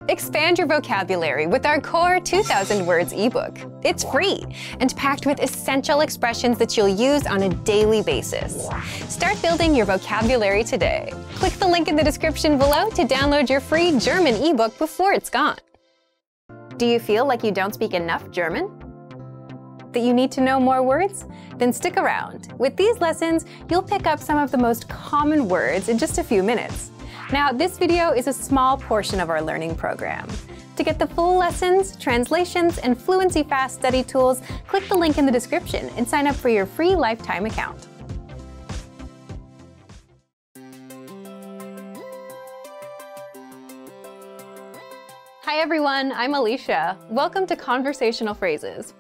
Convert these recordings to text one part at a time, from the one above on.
Expand your vocabulary with our core 2,000 words ebook. It's free and packed with essential expressions that you'll use on a daily basis. Start building your vocabulary today. Click the link in the description below to download your free German ebook before it's gone. Do you feel like you don't speak enough German? That you need to know more words? Then stick around. With these lessons, you'll pick up some of the most common words in just a few minutes. Now, this video is a small portion of our learning program. To get the full lessons, translations, and Fluency Fast study tools, click the link in the description and sign up for your free lifetime account. Hi everyone, I'm Alicia. Welcome to Conversational Phrases.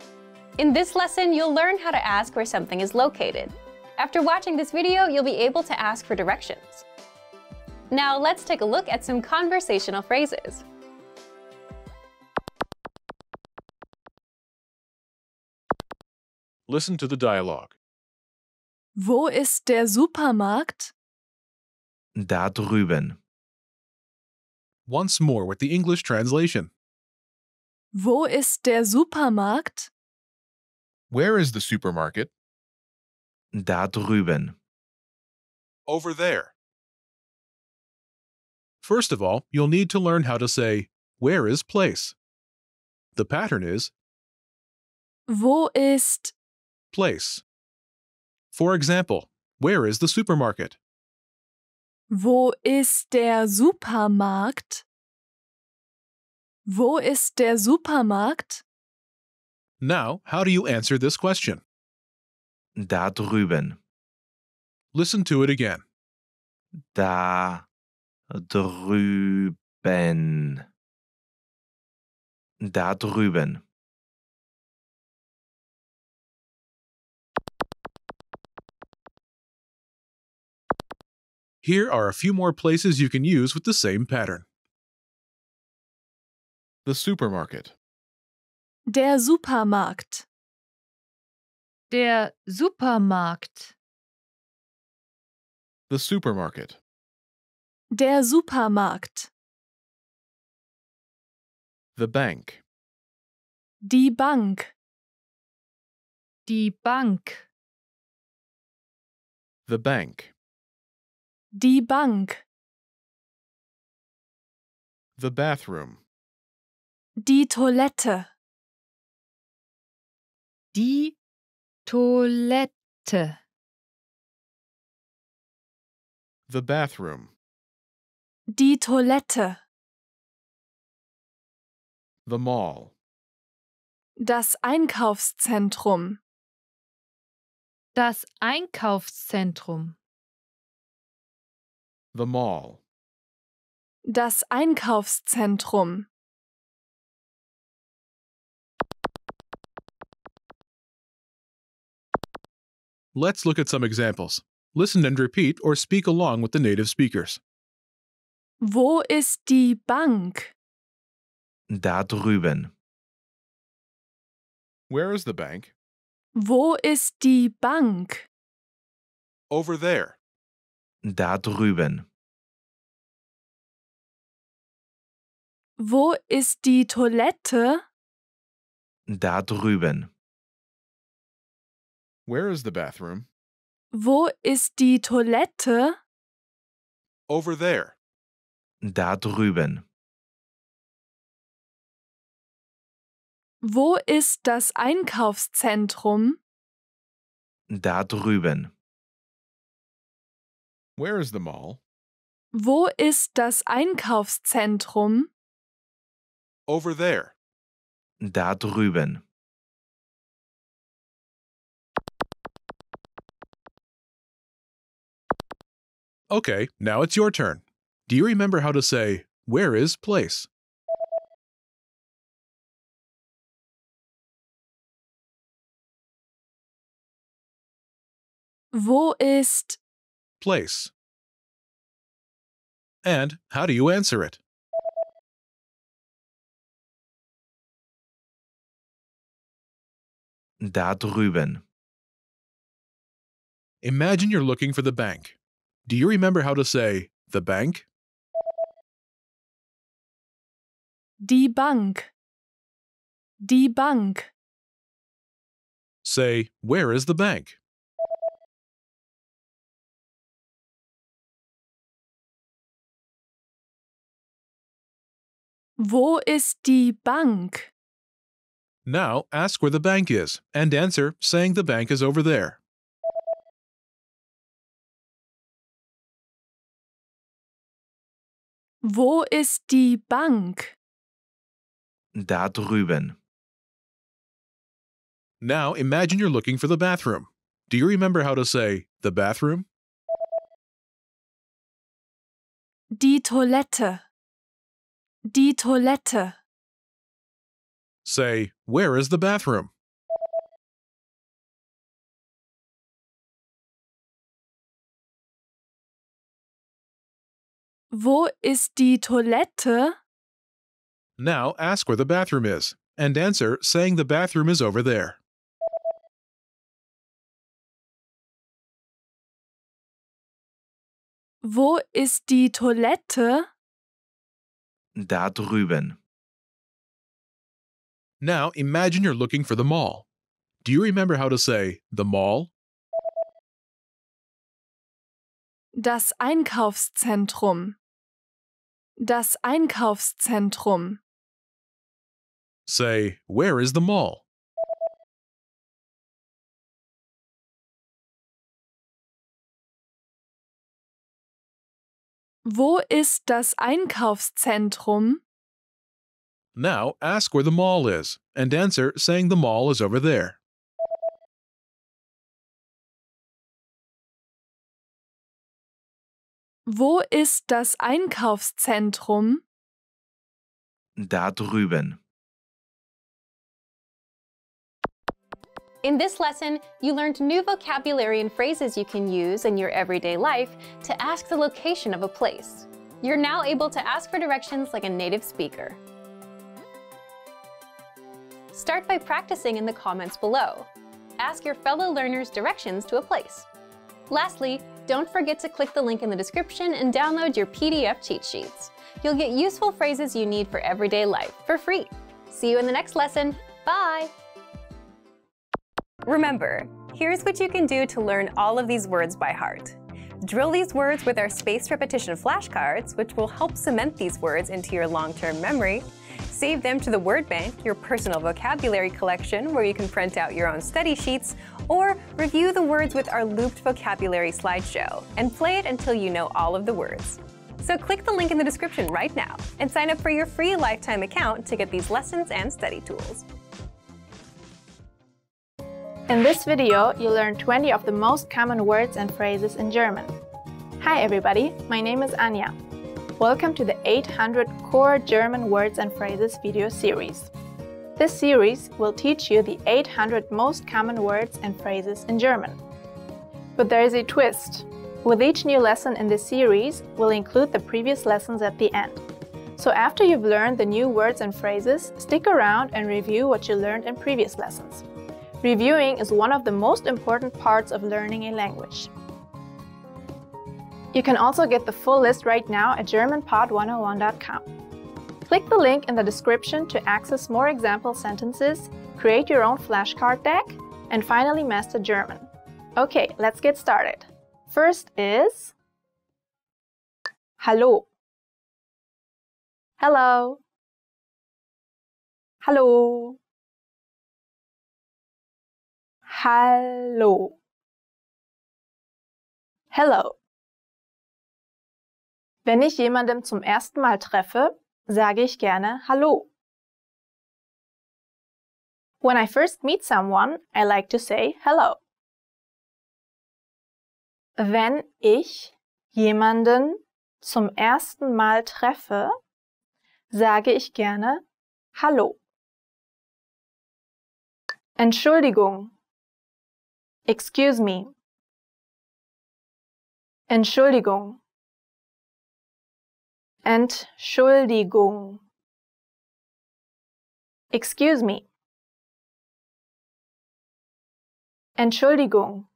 In this lesson, you'll learn how to ask where something is located. After watching this video, you'll be able to ask for directions. Now let's take a look at some conversational phrases. Listen to the dialogue. Wo ist der Supermarkt? Da drüben. Once more with the English translation. Wo ist der Supermarkt? Where is the supermarket? Da drüben. Over there. First of all, you'll need to learn how to say, where is place? The pattern is Wo ist? place. For example, where is the supermarket? Wo ist der Supermarkt? Wo ist der Supermarkt? Now, how do you answer this question? Da drüben. Listen to it again. Da drüben. Da drüben. Here are a few more places you can use with the same pattern. The supermarket. Der Supermarkt. Der Supermarkt. The supermarket. Der Supermarkt. The bank. Die Bank. Die Bank. The bank. Die Bank. The bathroom. Die Toilette. Die Toilette. The bathroom. Die Toilette. The mall. Das Einkaufszentrum. Das Einkaufszentrum. The mall. Das Einkaufszentrum. Let's look at some examples. Listen and repeat or speak along with the native speakers. Wo ist die Bank? Da drüben. Where is the bank? Wo ist die Bank? Over there. Da drüben. Wo ist die Toilette? Da drüben. Where is the bathroom? Wo ist die Toilette? Over there. Da drüben. Wo ist das Einkaufszentrum? Da drüben. Where is the mall? Wo ist das Einkaufszentrum? Over there. Da drüben. Okay, now it's your turn. Do you remember how to say, where is place? Wo ist? Place. And how do you answer it? Da drüben. Imagine you're looking for the bank. Do you remember how to say, the bank? Die Bank. Die Bank. Say, where is the bank? Wo ist die Bank? Now ask where the bank is and answer saying the bank is over there. Wo ist die Bank? Da drüben. Now imagine you're looking for the bathroom. Do you remember how to say the bathroom? Die Toilette. Die Toilette. Say, where is the bathroom? Wo ist die Toilette? Now ask where the bathroom is and answer saying the bathroom is over there. Wo ist die Toilette? Da drüben. Now imagine you're looking for the mall. Do you remember how to say the mall? Das Einkaufszentrum. Das Einkaufszentrum. Say, where is the mall? Wo ist das Einkaufszentrum? Now ask where the mall is and answer saying the mall is over there. Wo ist das Einkaufszentrum? Da drüben. In this lesson, you learned new vocabulary and phrases you can use in your everyday life to ask the location of a place. You're now able to ask for directions like a native speaker. Start by practicing in the comments below. Ask your fellow learners directions to a place. Lastly, don't forget to click the link in the description and download your PDF cheat sheets. You'll get useful phrases you need for everyday life for free. See you in the next lesson. Bye! Remember, here's what you can do to learn all of these words by heart. Drill these words with our spaced repetition flashcards, which will help cement these words into your long-term memory. Save them to the word bank, your personal vocabulary collection, where you can print out your own study sheets, or review the words with our looped vocabulary slideshow and play it until you know all of the words. So click the link in the description right now and sign up for your free lifetime account to get these lessons and study tools. In this video, you learn 20 of the most common words and phrases in German. Hi everybody, my name is Anja. Welcome to the 800 Core German Words and Phrases video series. This series will teach you the 800 most common words and phrases in German. But there is a twist. With each new lesson in this series, we'll include the previous lessons at the end. So after you've learned the new words and phrases, stick around and review what you learned in previous lessons. Reviewing is one of the most important parts of learning a language. You can also get the full list right now at GermanPod101.com. Click the link in the description to access more example sentences, create your own flashcard deck, and finally master German. Okay, let's get started. First is Hallo. Hello. Hallo. Hallo. Hello. Wenn ich jemanden zum ersten Mal treffe, sage ich gerne Hallo. When I first meet someone, I like to say hello. Wenn ich jemanden zum ersten Mal treffe, sage ich gerne Hallo. Entschuldigung. Excuse me. Entschuldigung. Entschuldigung. Excuse me. Entschuldigung.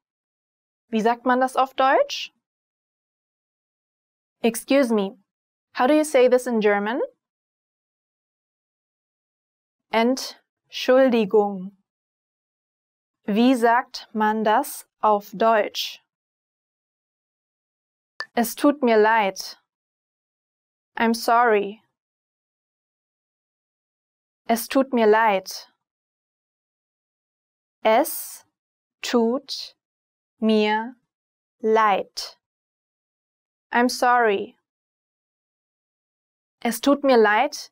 Wie sagt man das auf Deutsch? Excuse me. How do you say this in German? Entschuldigung. Wie sagt man das auf Deutsch? Es tut mir leid. I'm sorry. Es tut mir leid. Es tut mir leid. I'm sorry. Es tut mir leid,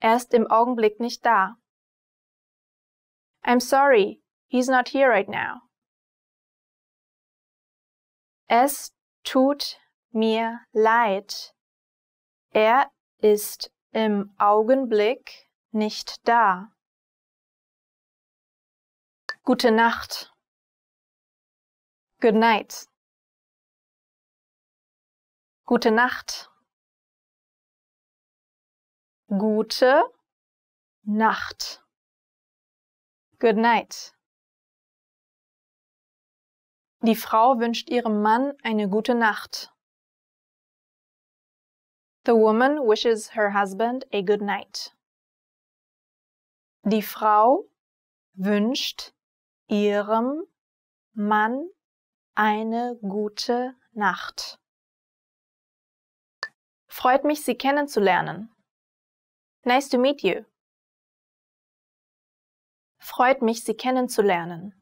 er ist im Augenblick nicht da. I'm sorry, he's not here right now. Es tut mir leid, er ist im Augenblick nicht da. Gute Nacht. Good night. Gute Nacht. Gute Nacht. Good night. Die Frau wünscht ihrem Mann eine gute Nacht. The woman wishes her husband a good night. Die Frau wünscht ihrem Mann eine gute Nacht. Freut mich, Sie kennenzulernen. Nice to meet you. Freut mich, Sie kennenzulernen.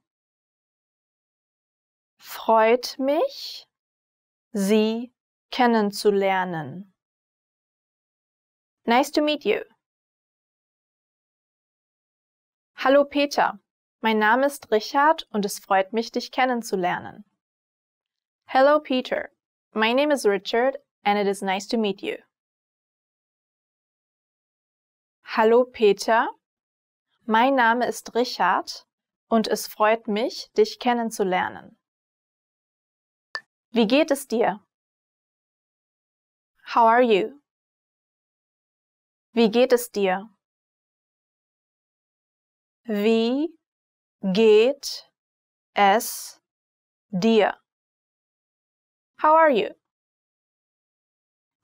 Freut mich, Sie kennenzulernen. Nice to meet you. Hallo Peter, mein Name ist Richard und es freut mich, dich kennenzulernen. Hello Peter, my name is Richard and it is nice to meet you. Hallo Peter, mein Name ist Richard und es freut mich, dich kennenzulernen. Wie geht es dir? How are you? Wie geht es dir? Wie geht es dir? How are you?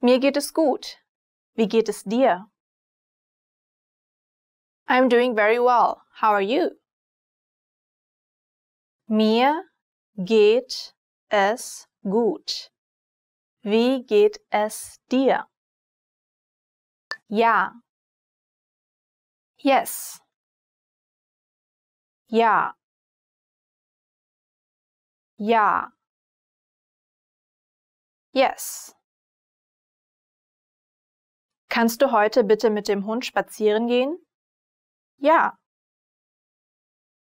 Mir geht es gut. Wie geht es dir? I'm doing very well. How are you? Mir geht es gut. Wie geht es dir? Ja. Yes. Ja. Ja. Yes. Kannst du heute bitte mit dem Hund spazieren gehen? Ja.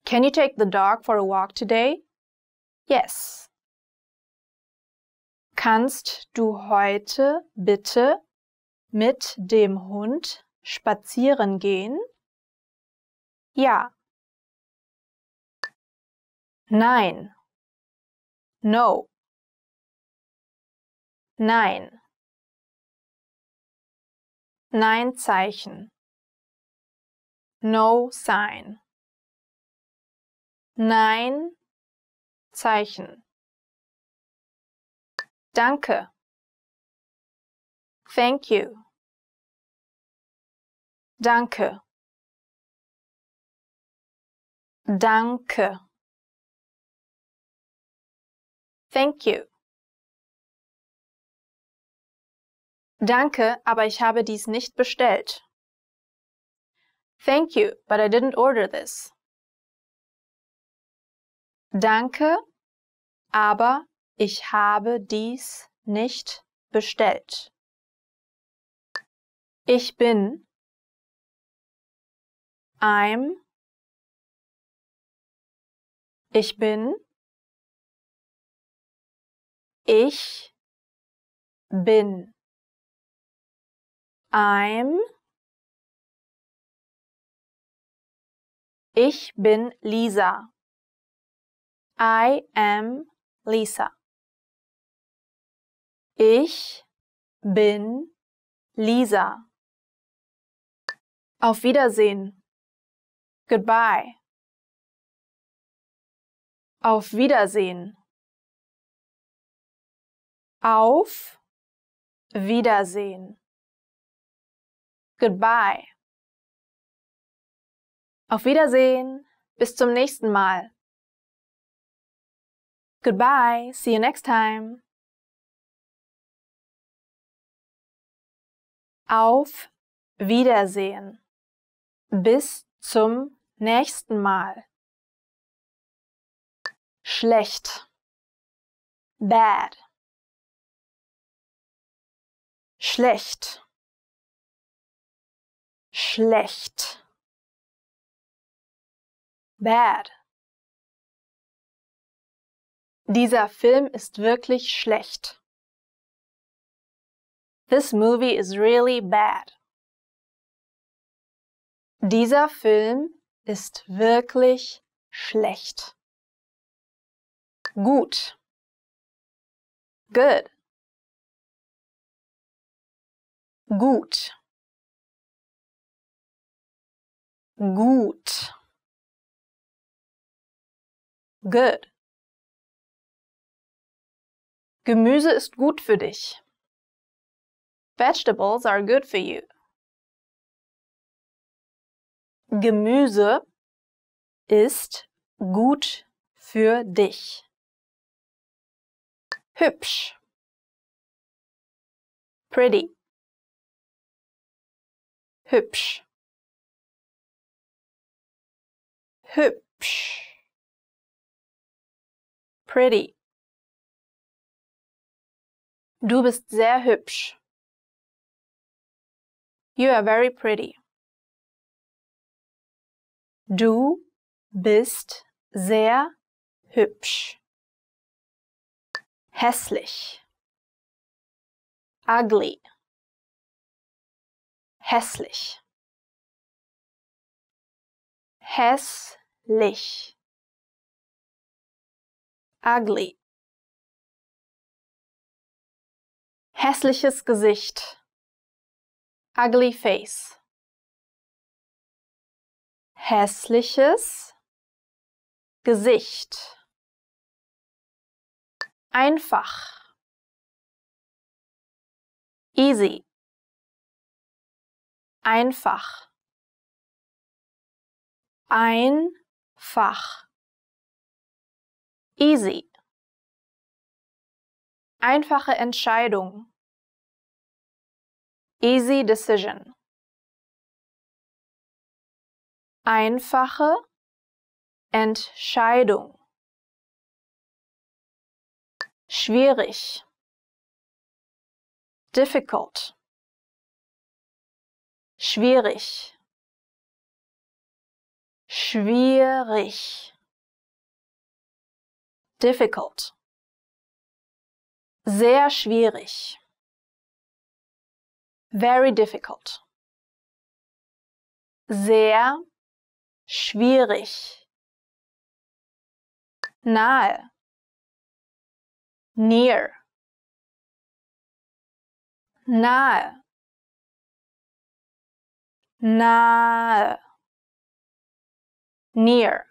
Can you take the dog for a walk today? Yes. Kannst du heute bitte mit dem Hund spazieren gehen? Ja. Nein. No. Nein. Nein-Zeichen. No sign. Nein-Zeichen. Danke. Thank you. Danke. Danke. Thank you. Danke, aber ich habe dies nicht bestellt. Thank you, but I didn't order this. Danke, aber ich habe dies nicht bestellt. Ich bin. I'm. Ich bin. Ich bin. I'm. Ich bin Lisa. I am Lisa. Ich bin Lisa. Auf Wiedersehen. Goodbye. Auf Wiedersehen. Auf Wiedersehen. Goodbye. Auf Wiedersehen. Bis zum nächsten Mal. Goodbye. See you next time. Auf Wiedersehen. Bis zum nächsten Mal. Schlecht. Bad. Schlecht. Schlecht. Bad. Dieser Film ist wirklich schlecht. This movie is really bad. Dieser Film ist wirklich schlecht. Gut. Good. Gut. Gut. Good. Gemüse ist gut für dich. Vegetables are good for you. Gemüse ist gut für dich. Hübsch. Pretty. Hübsch. Hübsch. Pretty. Du bist sehr hübsch. You are very pretty. Du bist sehr hübsch. Hässlich. Ugly. Hässlich. Hässlich. Ugly. Hässliches Gesicht. Ugly face. Hässliches Gesicht. Einfach. Easy. Einfach. Einfach. Easy. Einfache Entscheidung. Easy decision. Einfache Entscheidung. Schwierig. Difficult. Schwierig. Schwierig. Difficult. Sehr schwierig. Very difficult. Sehr schwierig. Nahe. Near. Nahe. Nahe. Near.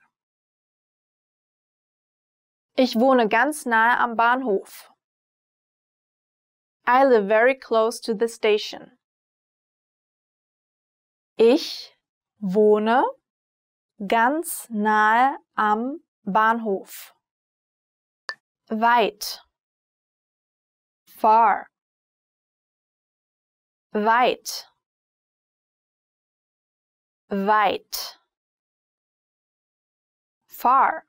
Ich wohne ganz nahe am Bahnhof. I live very close to the station. Ich wohne ganz nahe am Bahnhof. Weit. Far. Weit. Weit. Far.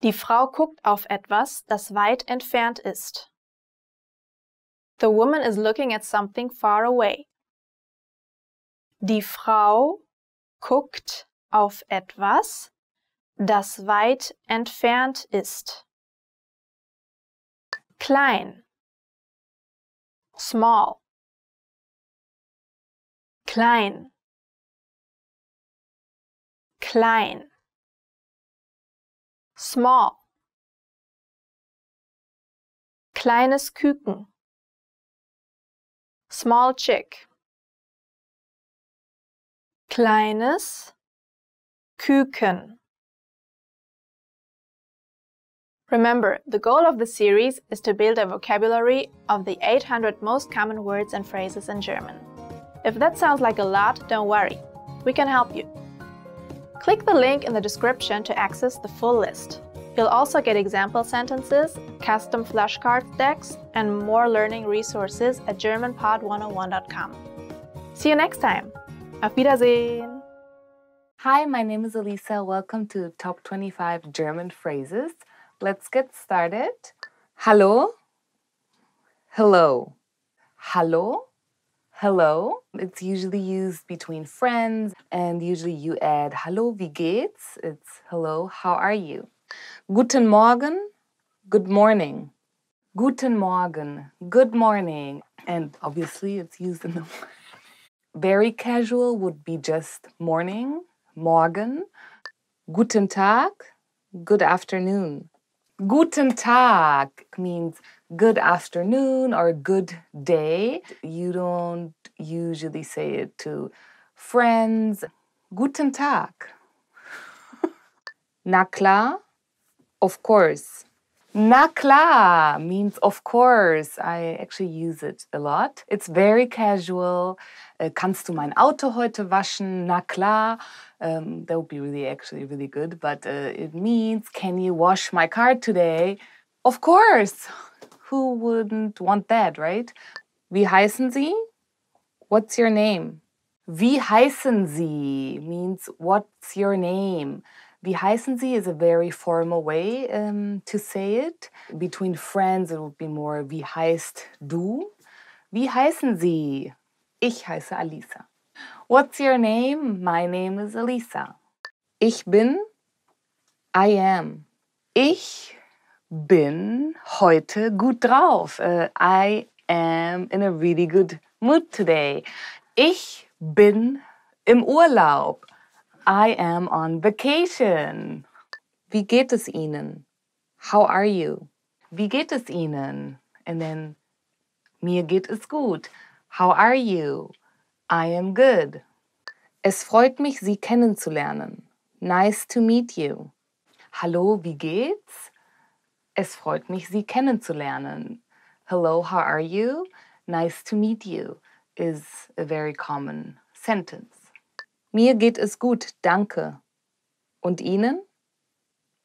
Die Frau guckt auf etwas, das weit entfernt ist. The woman is looking at something far away. Die Frau guckt auf etwas, das weit entfernt ist. Klein. Small. Klein. Klein. Small. Kleines Küken. Small chick. Kleines Küken. Remember, the goal of the series is to build a vocabulary of the 800 most common words and phrases in German. If that sounds like a lot, don't worry. We can help you. Click the link in the description to access the full list. You'll also get example sentences, custom flashcard decks, and more learning resources at GermanPod101.com. See you next time. Auf Wiedersehen! Hi, my name is Elisa. Welcome to Top 25 German Phrases. Let's get started. Hallo, hello. Hallo, hello. It's usually used between friends, and usually you add Hallo, wie geht's? It's hello, how are you? Guten Morgen, good morning. Guten Morgen, good morning. And obviously it's used in the very casual would be just morning, morgen. Guten Tag, good afternoon. Guten Tag means good afternoon or good day. You don't usually say it to friends. Guten Tag. Na klar, of course. Na klar means of course. I actually use it a lot. It's very casual. Kannst du mein Auto heute waschen? Na klar. That would be really good. But it means, can you wash my car today? Of course. Who wouldn't want that, right? Wie heißen Sie? What's your name? Wie heißen Sie means what's your name? Wie heißen Sie is a very formal way to say it. Between friends, it would be more wie heißt du? Wie heißen Sie? Ich heiße Alisa. What's your name? My name is Alisa. Ich bin, I am. Ich bin heute gut drauf. I am in a really good mood today. Ich bin im Urlaub. I am on vacation. Wie geht es Ihnen? How are you? Wie geht es Ihnen? And then, mir geht es gut. How are you? I am good. Es freut mich, Sie kennenzulernen. Nice to meet you. Hallo, wie geht's? Es freut mich, Sie kennenzulernen. Hello, how are you? Nice to meet you is a very common sentence. Mir geht es gut, danke. Und Ihnen?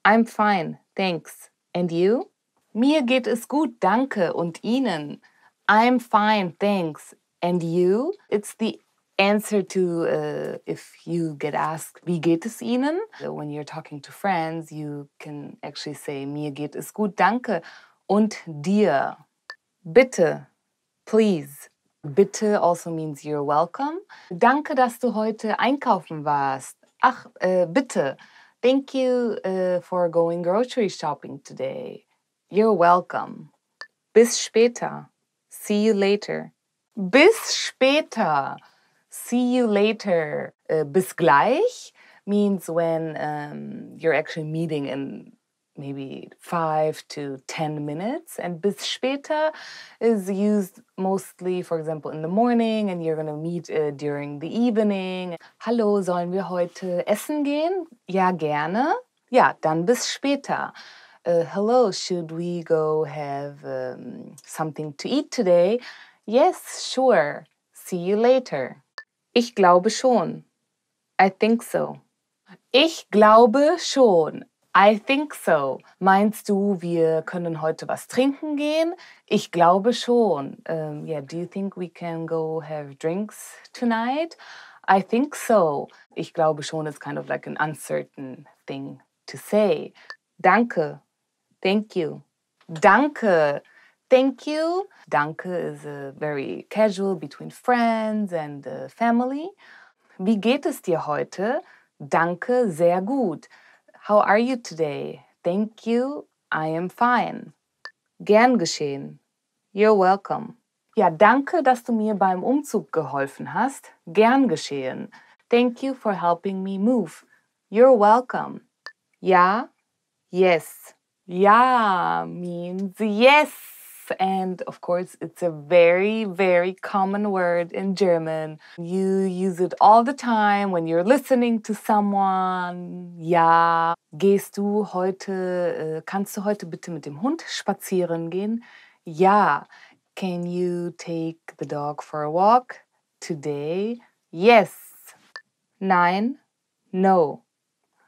I'm fine, thanks. And you? Mir geht es gut, danke. Und Ihnen? I'm fine, thanks. And you? It's the answer to if you get asked, wie geht es Ihnen? When you're talking to friends, you can actually say, mir geht es gut, danke. Und dir? Bitte, please. Bitte also means you're welcome. Danke, dass du heute einkaufen warst. Ach, bitte. Thank you for going grocery shopping today. You're welcome. Bis später. See you later. Bis später. See you later. Bis gleich means when you're actually meeting in maybe 5 to 10 minutes. And bis später is used mostly, for example, in the morning, and you're going to meet during the evening. Hallo, sollen wir heute essen gehen? Ja, gerne. Ja, dann bis später. Hello, should we go have something to eat today? Yes, sure. See you later. Ich glaube schon. I think so. Ich glaube schon. I think so. Meinst du, wir können heute was trinken gehen? Ich glaube schon. Yeah, do you think we can go have drinks tonight? I think so. Ich glaube schon is kind of like an uncertain thing to say. Danke. Thank you. Danke. Thank you. Danke is very casual between friends and family. Wie geht es dir heute? Danke, sehr gut. How are you today? Thank you, I am fine. Gern geschehen. You're welcome. Ja, danke, dass du mir beim Umzug geholfen hast. Gern geschehen. Thank you for helping me move. You're welcome. Ja, yes. Ja means yes. And of course, it's a very, very common word in German. You use it all the time when you're listening to someone. Ja, kannst du heute bitte mit dem Hund spazieren gehen? Ja. Can you take the dog for a walk today? Yes. Nein, no.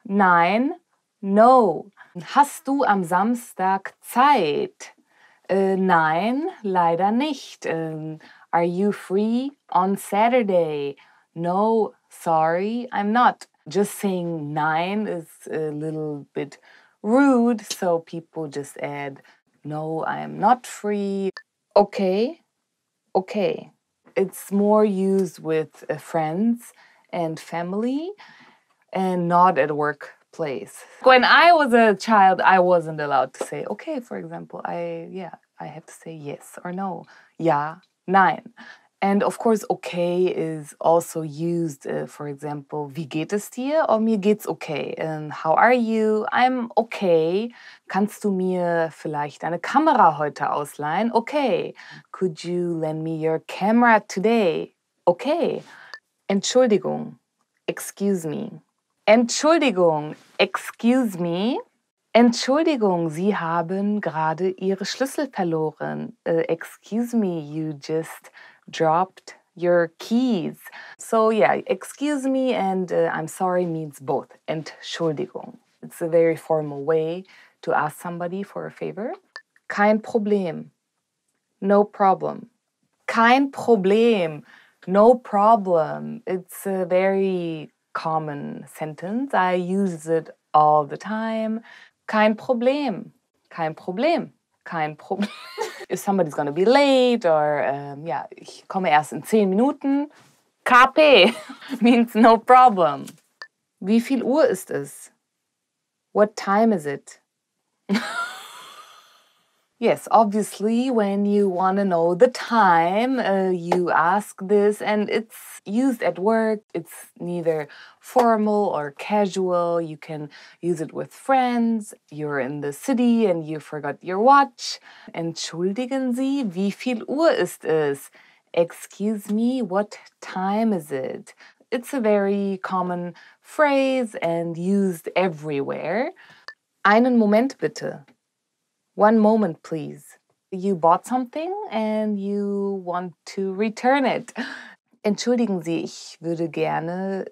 Nein, no. Hast du am Samstag Zeit? Nein, leider nicht. Are you free on Saturday? No, sorry, I'm not. Just saying nein is a little bit rude, so people just add, no, I am not free. Okay, okay. It's more used with friends and family and not at workplace. When I was a child, I wasn't allowed to say okay, for example. I have to say yes or no. Ja, nein. And of course, okay is also used, for example, wie geht es dir? Or mir geht's okay. How are you? I'm okay. Kannst du mir vielleicht deine Kamera heute ausleihen? Okay. Could you lend me your camera today? Okay. Entschuldigung. Excuse me. Entschuldigung. Excuse me. Entschuldigung, Sie haben gerade Ihre Schlüssel verloren. Excuse me, you just dropped your keys. So yeah, excuse me and I'm sorry means both. Entschuldigung. It's a very formal way to ask somebody for a favor. Kein Problem. No problem. Kein Problem. No problem. It's a very common sentence. I use it all the time. Kein Problem. Kein Problem. Kein Problem. If somebody's gonna be late or ich komme erst in 10 Minuten. KP means no problem. Wie viel Uhr ist es? What time is it? Yes, obviously, when you want to know the time, you ask this, and it's used at work. It's neither formal or casual. You can use it with friends. You're in the city and you forgot your watch. Entschuldigen Sie, wie viel Uhr ist es? Excuse me, what time is it? It's a very common phrase and used everywhere. Einen Moment bitte. One moment, please. You bought something and you want to return it. Entschuldigen Sie, ich würde gerne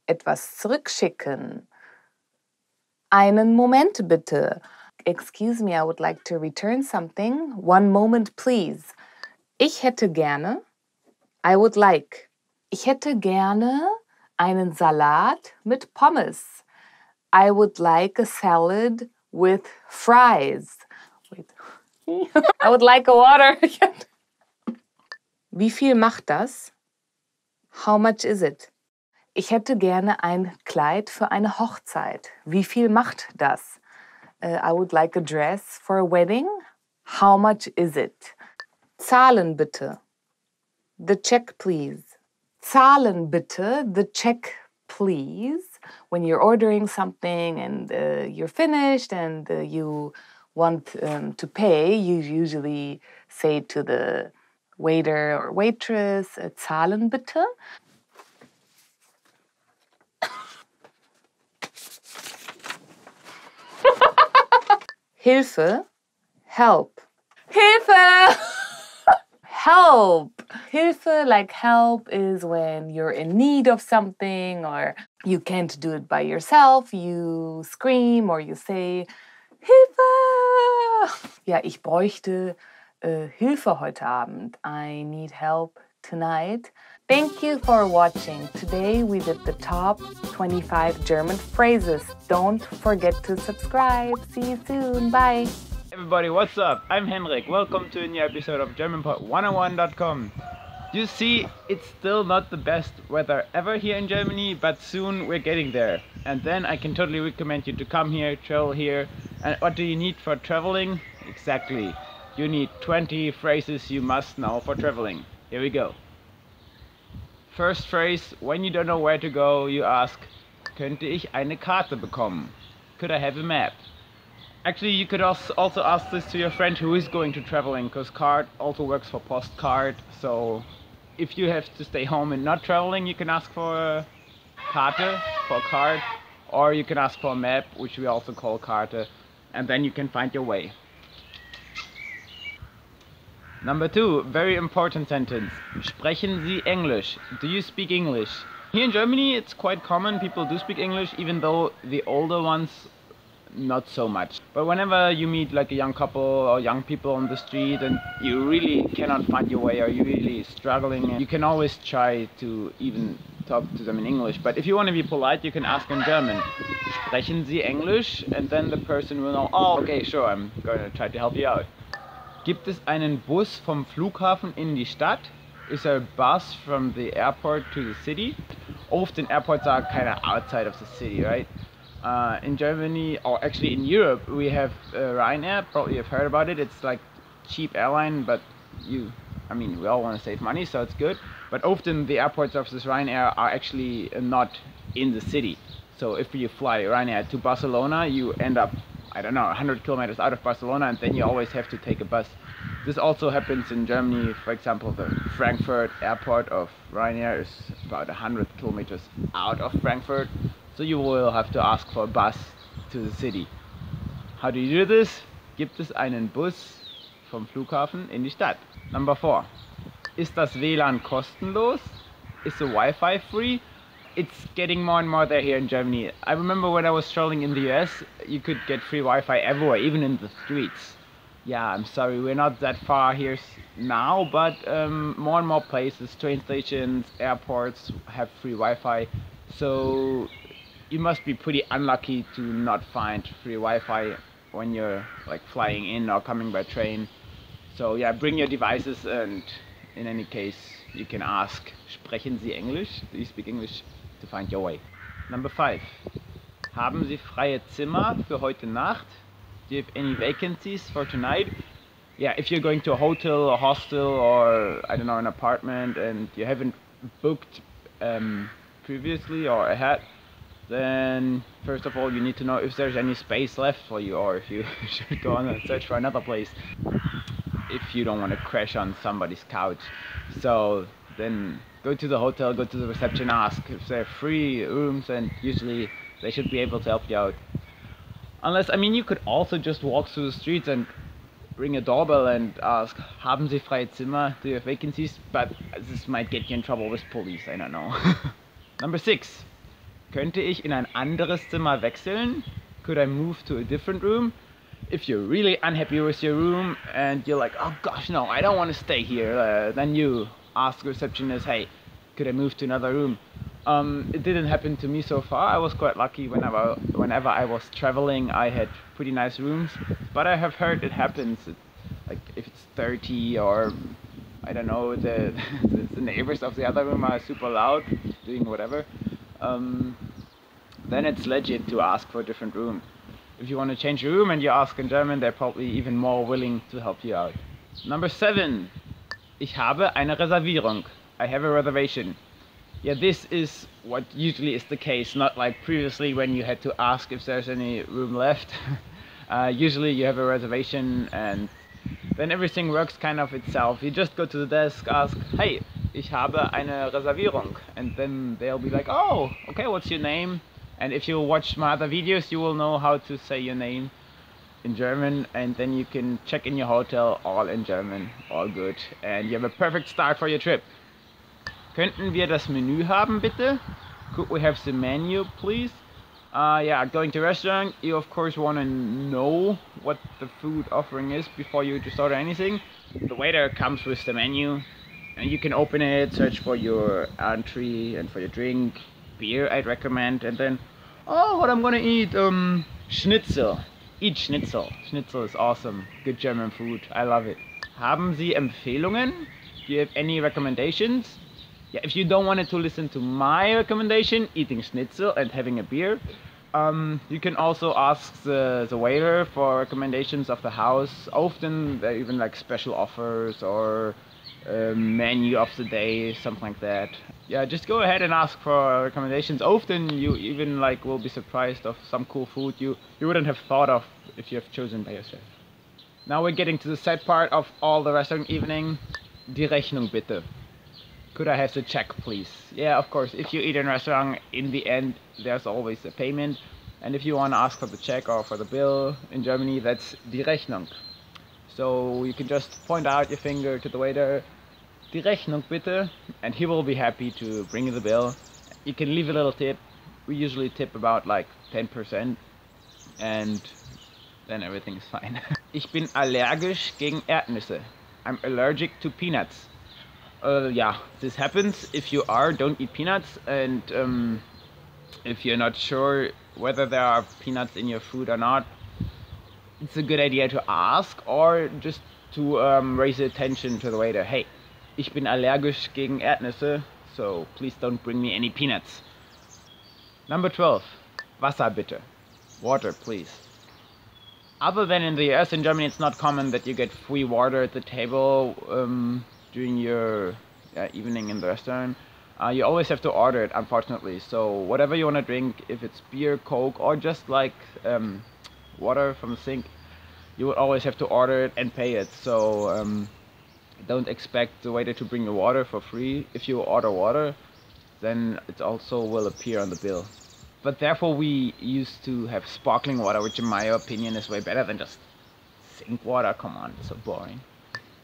etwas zurückschicken. Einen Moment bitte. Excuse me, I would like to return something. One moment, please. Ich hätte gerne. I would like. Ich hätte gerne einen Salat mit Pommes. I would like a salad with fries. Wait. I would like a water. Wie viel macht das? How much is it? Ich hätte gerne ein Kleid für eine Hochzeit. Wie viel macht das? I would like a dress for a wedding. How much is it? Zahlen bitte. The check, please. Zahlen bitte. The check, please. When you're ordering something and you're finished and you want to pay, you usually say to the waiter or waitress, zahlen bitte. Hilfe, help. Hilfe! Help! Hilfe, like help, is when you're in need of something or you can't do it by yourself. You scream or you say, Hilfe! Ja, ich bräuchte Hilfe heute Abend. I need help tonight. Thank you for watching. Today we did the top 25 German phrases. Don't forget to subscribe. See you soon. Bye. Everybody, what's up? I'm Henrik. Welcome to a new episode of GermanPod101.com. You see, it's still not the best weather ever here in Germany, but soon we're getting there. And then I can totally recommend you to come here, travel here. And what do you need for traveling? Exactly. You need 20 phrases you must know for traveling. Here we go. First phrase, when you don't know where to go, you ask, könnte ich eine Karte bekommen? Could I have a map? Actually, you could also ask this to your friend who is going to traveling, because card also works for postcard. So if you have to stay home and not traveling, you can ask for a Karte, for a card, or you can ask for a map, which we also call Karte, and then you can find your way. Number 2, very important sentence. Sprechen Sie Englisch? Do you speak English? Here in Germany, it's quite common. People do speak English, even though the older ones, not so much. But whenever you meet like a young couple or young people on the street and you really cannot find your way or you're really struggling, you can always try to even talk to them in English. But if you want to be polite, you can ask in German. Sprechen Sie Englisch? And then the person will know, oh, okay, sure, I'm going to try to help you out. Gibt es einen Bus vom Flughafen in die Stadt? Is there a bus from the airport to the city? Often airports are kind of outside of the city, right? In Germany, or actually in Europe, we have Ryanair. Probably you've heard about it. It's like cheap airline, but we all want to save money, so it's good. But often the airports of this Ryanair are actually not in the city. So if you fly Ryanair to Barcelona, you end up, I don't know, 100 kilometers out of Barcelona, and then you always have to take a bus. This also happens in Germany. For example, the Frankfurt airport of Ryanair is about 100 kilometers out of Frankfurt. So you will have to ask for a bus to the city. How do you do this? Gibt es einen Bus vom Flughafen in die Stadt? Number 4. Ist das WLAN kostenlos? Is the Wi-Fi free? It's getting more and more there here in Germany. I remember when I was traveling in the US, you could get free Wi-Fi everywhere, even in the streets. Yeah, I'm sorry, we're not that far here now, but more and more places, train stations, airports have free Wi-Fi. So you must be pretty unlucky to not find free Wi-Fi when you're like flying in or coming by train. So yeah, bring your devices, and in any case you can ask, sprechen Sie Englisch? Do you speak English? To find your way. Number 5. Haben Sie freie Zimmer für heute Nacht? Do you have any vacancies for tonight? Yeah, if you're going to a hotel or hostel or I don't know, an apartment and you haven't booked previously or ahead, then first of all you need to know if there's any space left for you, or if you should go on and search for another place if you don't want to crash on somebody's couch. So then go to the hotel, go to the reception, ask if they're free rooms, and usually they should be able to help you out. Unless, I mean, you could also just walk through the streets and ring a doorbell and ask, haben Sie freie Zimmer? Do you have vacancies? But this might get you in trouble with police, I don't know. Number 6. Könnte ich in ein anderes Zimmer wechseln? Could I move to a different room? If you're really unhappy with your room and you're like, oh gosh, no, I don't want to stay here, then you ask the receptionist, hey, could I move to another room? It didn't happen to me so far. I was quite lucky. Whenever I was traveling, I had pretty nice rooms, but I have heard it happens, like if it's 30 or I don't know, the neighbors of the other room are super loud, doing whatever, then it's legit to ask for a different room. If you want to change your room and you ask in German, they're probably even more willing to help you out. Number 7. Ich habe eine Reservierung. I have a reservation. Yeah, this is what usually is the case, not like previously when you had to ask if there's any room left. Usually you have a reservation and then everything works kind of itself. You just go to the desk, ask, hey, ich habe eine Reservierung. And then they'll be like, oh, okay, what's your name? And if you watch my other videos, you will know how to say your name in German, and then you can check in your hotel all in German, all good. And you have a perfect start for your trip. Könnten wir das Menü haben, bitte? Could we have the menu, please? Yeah, going to a restaurant, you of course want to know what the food offering is before you just order anything. The waiter comes with the menu, and you can open it, search for your entree and for your drink. Beer I'd recommend, and then, oh, what I'm gonna eat, Schnitzel. Eat Schnitzel. Schnitzel is awesome. Good German food. I love it. Haben Sie Empfehlungen? Do you have any recommendations? Yeah, if you don't want to listen to my recommendation, eating Schnitzel and having a beer, you can also ask the waiter for recommendations of the house. Often they're even like special offers or menu of the day, something like that. Yeah, just go ahead and ask for recommendations. Often you even like will be surprised of some cool food you wouldn't have thought of if you have chosen by yourself. Now we're getting to the sad part of all the restaurant evening. Die Rechnung bitte. Could I have the check, please? Yeah, of course, if you eat in a restaurant, in the end there's always a payment, and if you want to ask for the check or for the bill in Germany, that's die Rechnung. So you can just point out your finger to the waiter, "Die Rechnung bitte," and he will be happy to bring you the bill. You can leave a little tip. We usually tip about like 10%, and then everything is fine. Ich bin allergisch gegen Erdnüsse. I'm allergic to peanuts. Yeah, this happens if you don't eat peanuts, and if you're not sure whether there are peanuts in your food or not, it's a good idea to ask or just to raise attention to the waiter. Hey, ich bin allergisch gegen Erdnüsse, so please don't bring me any peanuts. Number 12, Wasser bitte. Water, please. Other than in the US, in Germany it's not common that you get free water at the table during your evening in the restaurant. You always have to order it, unfortunately. So whatever you want to drink, if it's beer, Coke, or just like water from the sink, you would always have to order it and pay it. So don't expect the waiter to bring you water for free. If you order water, then it also will appear on the bill. But therefore we used to have sparkling water, which in my opinion is way better than just sink water. Come on, it's so boring.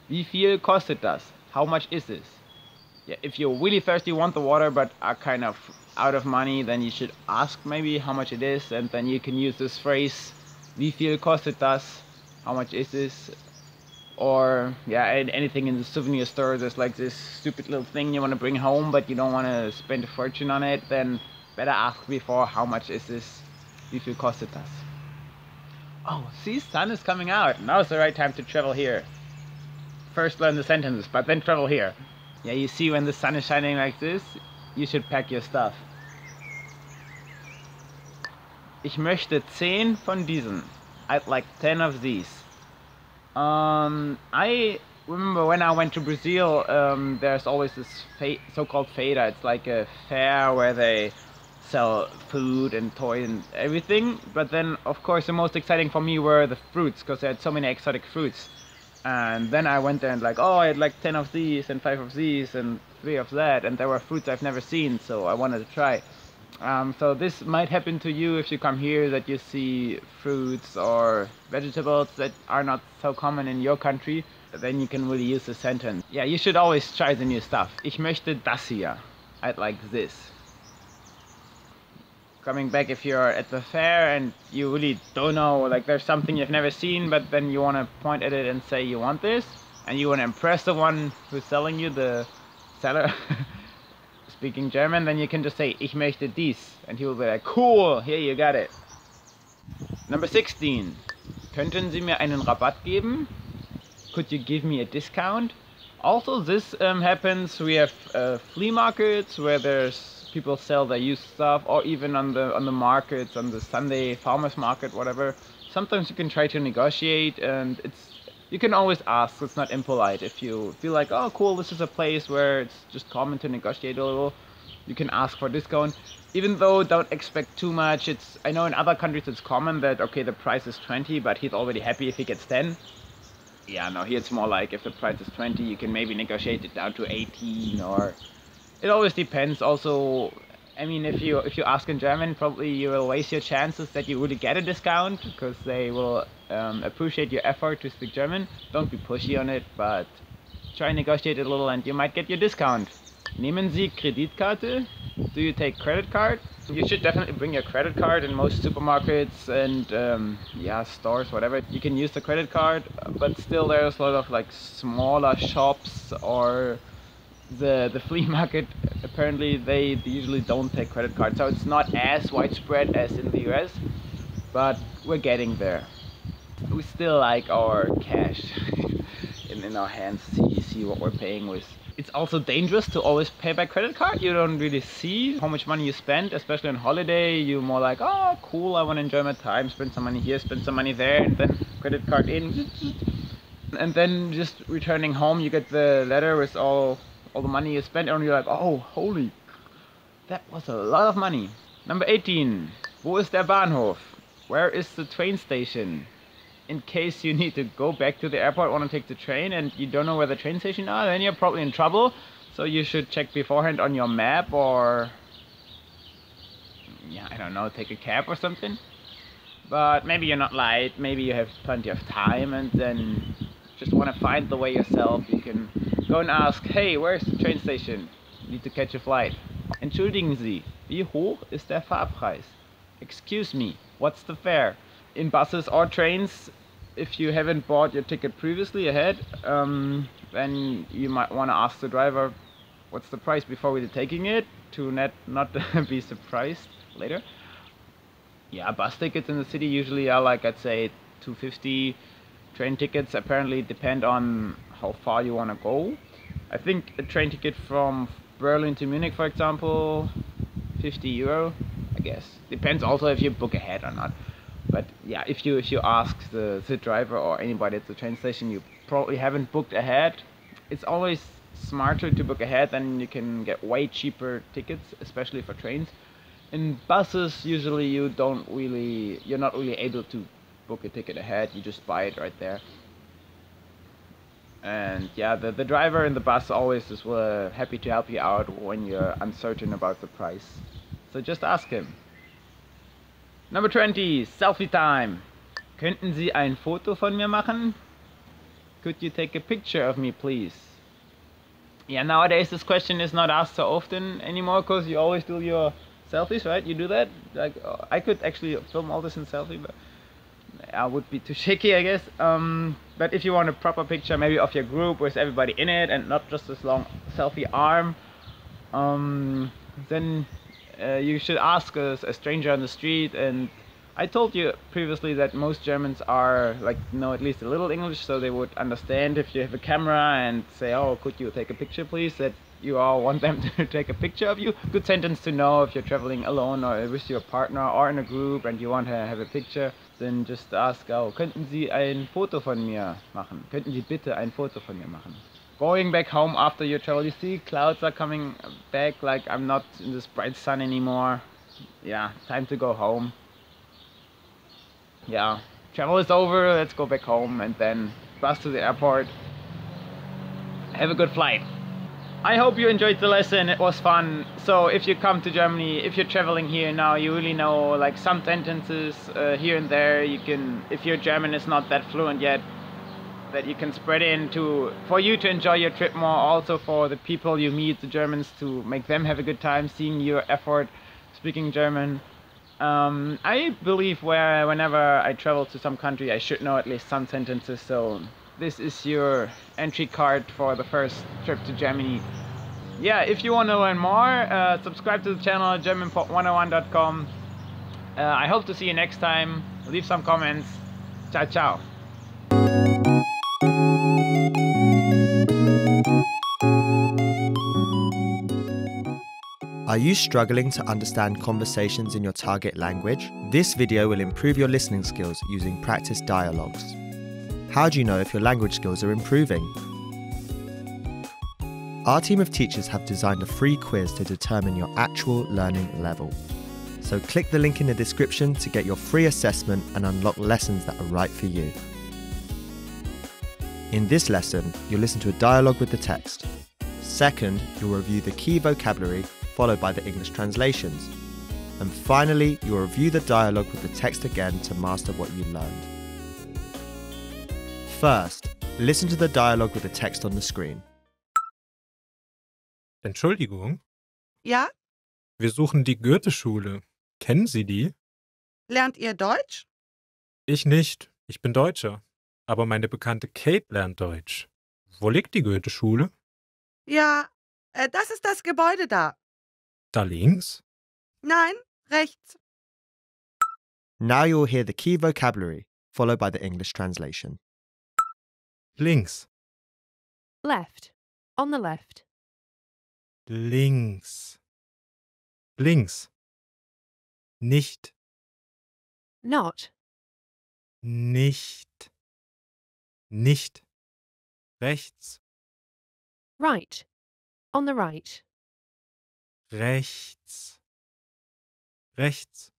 Wie viel kostet das? How much is this? Yeah, if you're really thirsty, want the water, but are kind of out of money, then you should ask maybe how much it is, and then you can use this phrase, wie viel kostet das? How much is this? Or yeah, anything in the souvenir store, there's like this stupid little thing you want to bring home, but you don't want to spend a fortune on it, then better ask before, how much is this? Wie viel kostet das? Oh, see, sun is coming out. Now's the right time to travel here. First learn the sentences, but then travel here. Yeah, you see, when the sun is shining like this, you should pack your stuff. Ich möchte 10 von diesen. I'd like 10 of these. I remember when I went to Brazil, there's always this so-called feira. It's like a fair where they sell food and toys and everything. But then, of course, the most exciting for me were the fruits, because they had so many exotic fruits. And then I went there and like, oh, I had like 10 of these and 5 of these and 3 of that. And there were fruits I've never seen, so I wanted to try. So this might happen to you if you come here, that you see fruits or vegetables that are not so common in your country. Then you can really use the sentence. Yeah, you should always try the new stuff. Ich möchte das hier. I'd like this. Coming back, if you're at the fair and you really don't know, like there's something you've never seen, but then you want to point at it and say you want this, and you want to impress the one who's selling you, the seller, speaking German, then you can just say, ich möchte dies, and he will be like, cool, here you got it. Number 16. Könnten Sie mir einen Rabatt geben? Could you give me a discount? Also, this happens. We have flea markets where there's people sell their used stuff, or even on the markets, on the Sunday farmers market, whatever. Sometimes you can try to negotiate, and you can always ask. It's not impolite. If you feel like, oh cool, this is a place where it's just common to negotiate a little, you can ask for a discount. Even though don't expect too much. I know in other countries it's common that, okay, the price is 20, but he's already happy if he gets 10. Yeah, no, here it's more like if the price is 20, you can maybe negotiate it down to 18, or it always depends. Also, I mean, if you ask in German, probably you will waste your chances that you really get a discount, because they will appreciate your effort to speak German. Don't be pushy on it, but try and negotiate it a little and you might get your discount. Nehmen Sie Kreditkarte? Do you take credit card? You should definitely bring your credit card. In most supermarkets and yeah, stores, whatever, you can use the credit card, but still there's a lot of like smaller shops or the flea market. Apparently they usually don't take credit cards, so it's not as widespread as in the US, but we're getting there. We still like our cash in our hands, see what we're paying with. It's also dangerous to always pay by credit card. You don't really see how much money you spend, especially on holiday. You're more like, oh cool, I want to enjoy my time, spend some money here, spend some money there, and then credit card in. And then just returning home, you get the letter with all the money you spent, and you're like, oh holy, that was a lot of money. Number 18. Wo ist der Bahnhof? Where is the train station? In case you need to go back to the airport, want to take the train, and you don't know where the train station are, then you're probably in trouble. So you should check beforehand on your map, or yeah, I don't know, take a cab or something. But maybe you're not late, maybe you have plenty of time, and then just want to find the way yourself, you can go and ask, hey, where's the train station? Need to catch a flight. Entschuldigen Sie, wie hoch ist der Fahrpreis? Excuse me, what's the fare? In buses or trains, if you haven't bought your ticket previously ahead, then you might want to ask the driver what's the price before we're taking it, to not be surprised later. Yeah, bus tickets in the city usually are like, I'd say, 250. Train tickets apparently depend on how far you want to go. I think a train ticket from Berlin to Munich, for example, €50, I guess. Depends also if you book ahead or not. But yeah, if you ask the driver or anybody at the train station, you probably haven't booked ahead. It's always smarter to book ahead, then you can get way cheaper tickets, especially for trains. In buses, usually you're not really able to book a ticket ahead, you just buy it right there. And yeah, the driver in the bus always is happy to help you out when you're uncertain about the price. So just ask him. Number 20, selfie time. Könnten Sie ein Foto von mir machen? Could you take a picture of me, please? Yeah, nowadays this question is not asked so often anymore, because you always do your selfies, right? You do that? Like, I could actually film all this in selfie, but I would be too shaky, I guess. But if you want a proper picture, maybe of your group with everybody in it and not just this long selfie arm, then you should ask a stranger on the street. And I told you previously that most Germans know at least a little English, so they would understand if you have a camera and say, oh, could you take a picture, please? That you all want them to take a picture of you. Good sentence to know if you're traveling alone or with your partner or in a group and you want to have a picture. Then just ask, oh, könnten Sie ein Foto von mir machen? Könnten Sie bitte ein Foto von mir machen? Going back home after your travel, you see clouds are coming back, like I'm not in this bright sun anymore. Yeah, time to go home. Yeah, travel is over, let's go back home and then bus to the airport. Have a good flight. I hope you enjoyed the lesson, it was fun. So if you come to Germany, if you're traveling here now, you really know like some sentences here and there. You can, if your German is not that fluent yet, that you can spread in for you to enjoy your trip more, also for the people you meet, the Germans, to make them have a good time seeing your effort speaking German. I believe whenever I travel to some country, I should know at least some sentences, so this is your entry card for the first trip to Germany. Yeah, if you want to learn more, subscribe to the channel at germanpod101.com. I hope to see you next time. Leave some comments. Ciao, ciao. Are you struggling to understand conversations in your target language? This video will improve your listening skills using practice dialogues. How do you know if your language skills are improving? Our team of teachers have designed a free quiz to determine your actual learning level. So click the link in the description to get your free assessment and unlock lessons that are right for you. In this lesson, you'll listen to a dialogue with the text. Second, you'll review the key vocabulary, followed by the English translations. And finally, you'll review the dialogue with the text again to master what you learned. First, listen to the dialogue with the text on the screen. Entschuldigung, Ja, wir suchen die Goethe-Schule. Kennen Sie die? lernt ihr Deutsch? Ich nicht. Ich bin Deutscher. Aber meine Bekannte Kate lernt Deutsch. Wo liegt die Goethe-Schule? Ja, das ist das Gebäude da. Da links? Nein, rechts. Now you'll hear the key vocabulary, followed by the English translation. Links. Left. On the left. Links. Links. Nicht. Not. Nicht. Nicht. Rechts. Right. On the right. Rechts. Rechts.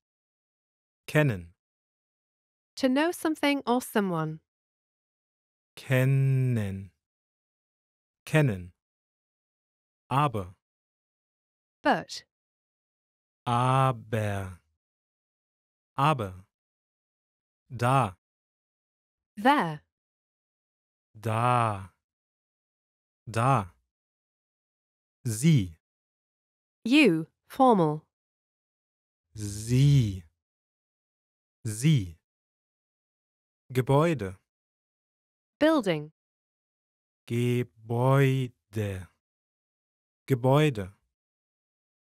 Kennen. To know something or someone. Kennen. Kennen. Aber. But. Aber. Aber. Da. There. Da. Da. Sie. You, formal. Sie. Sie. Gebäude. Building. Gebäude. Gebäude.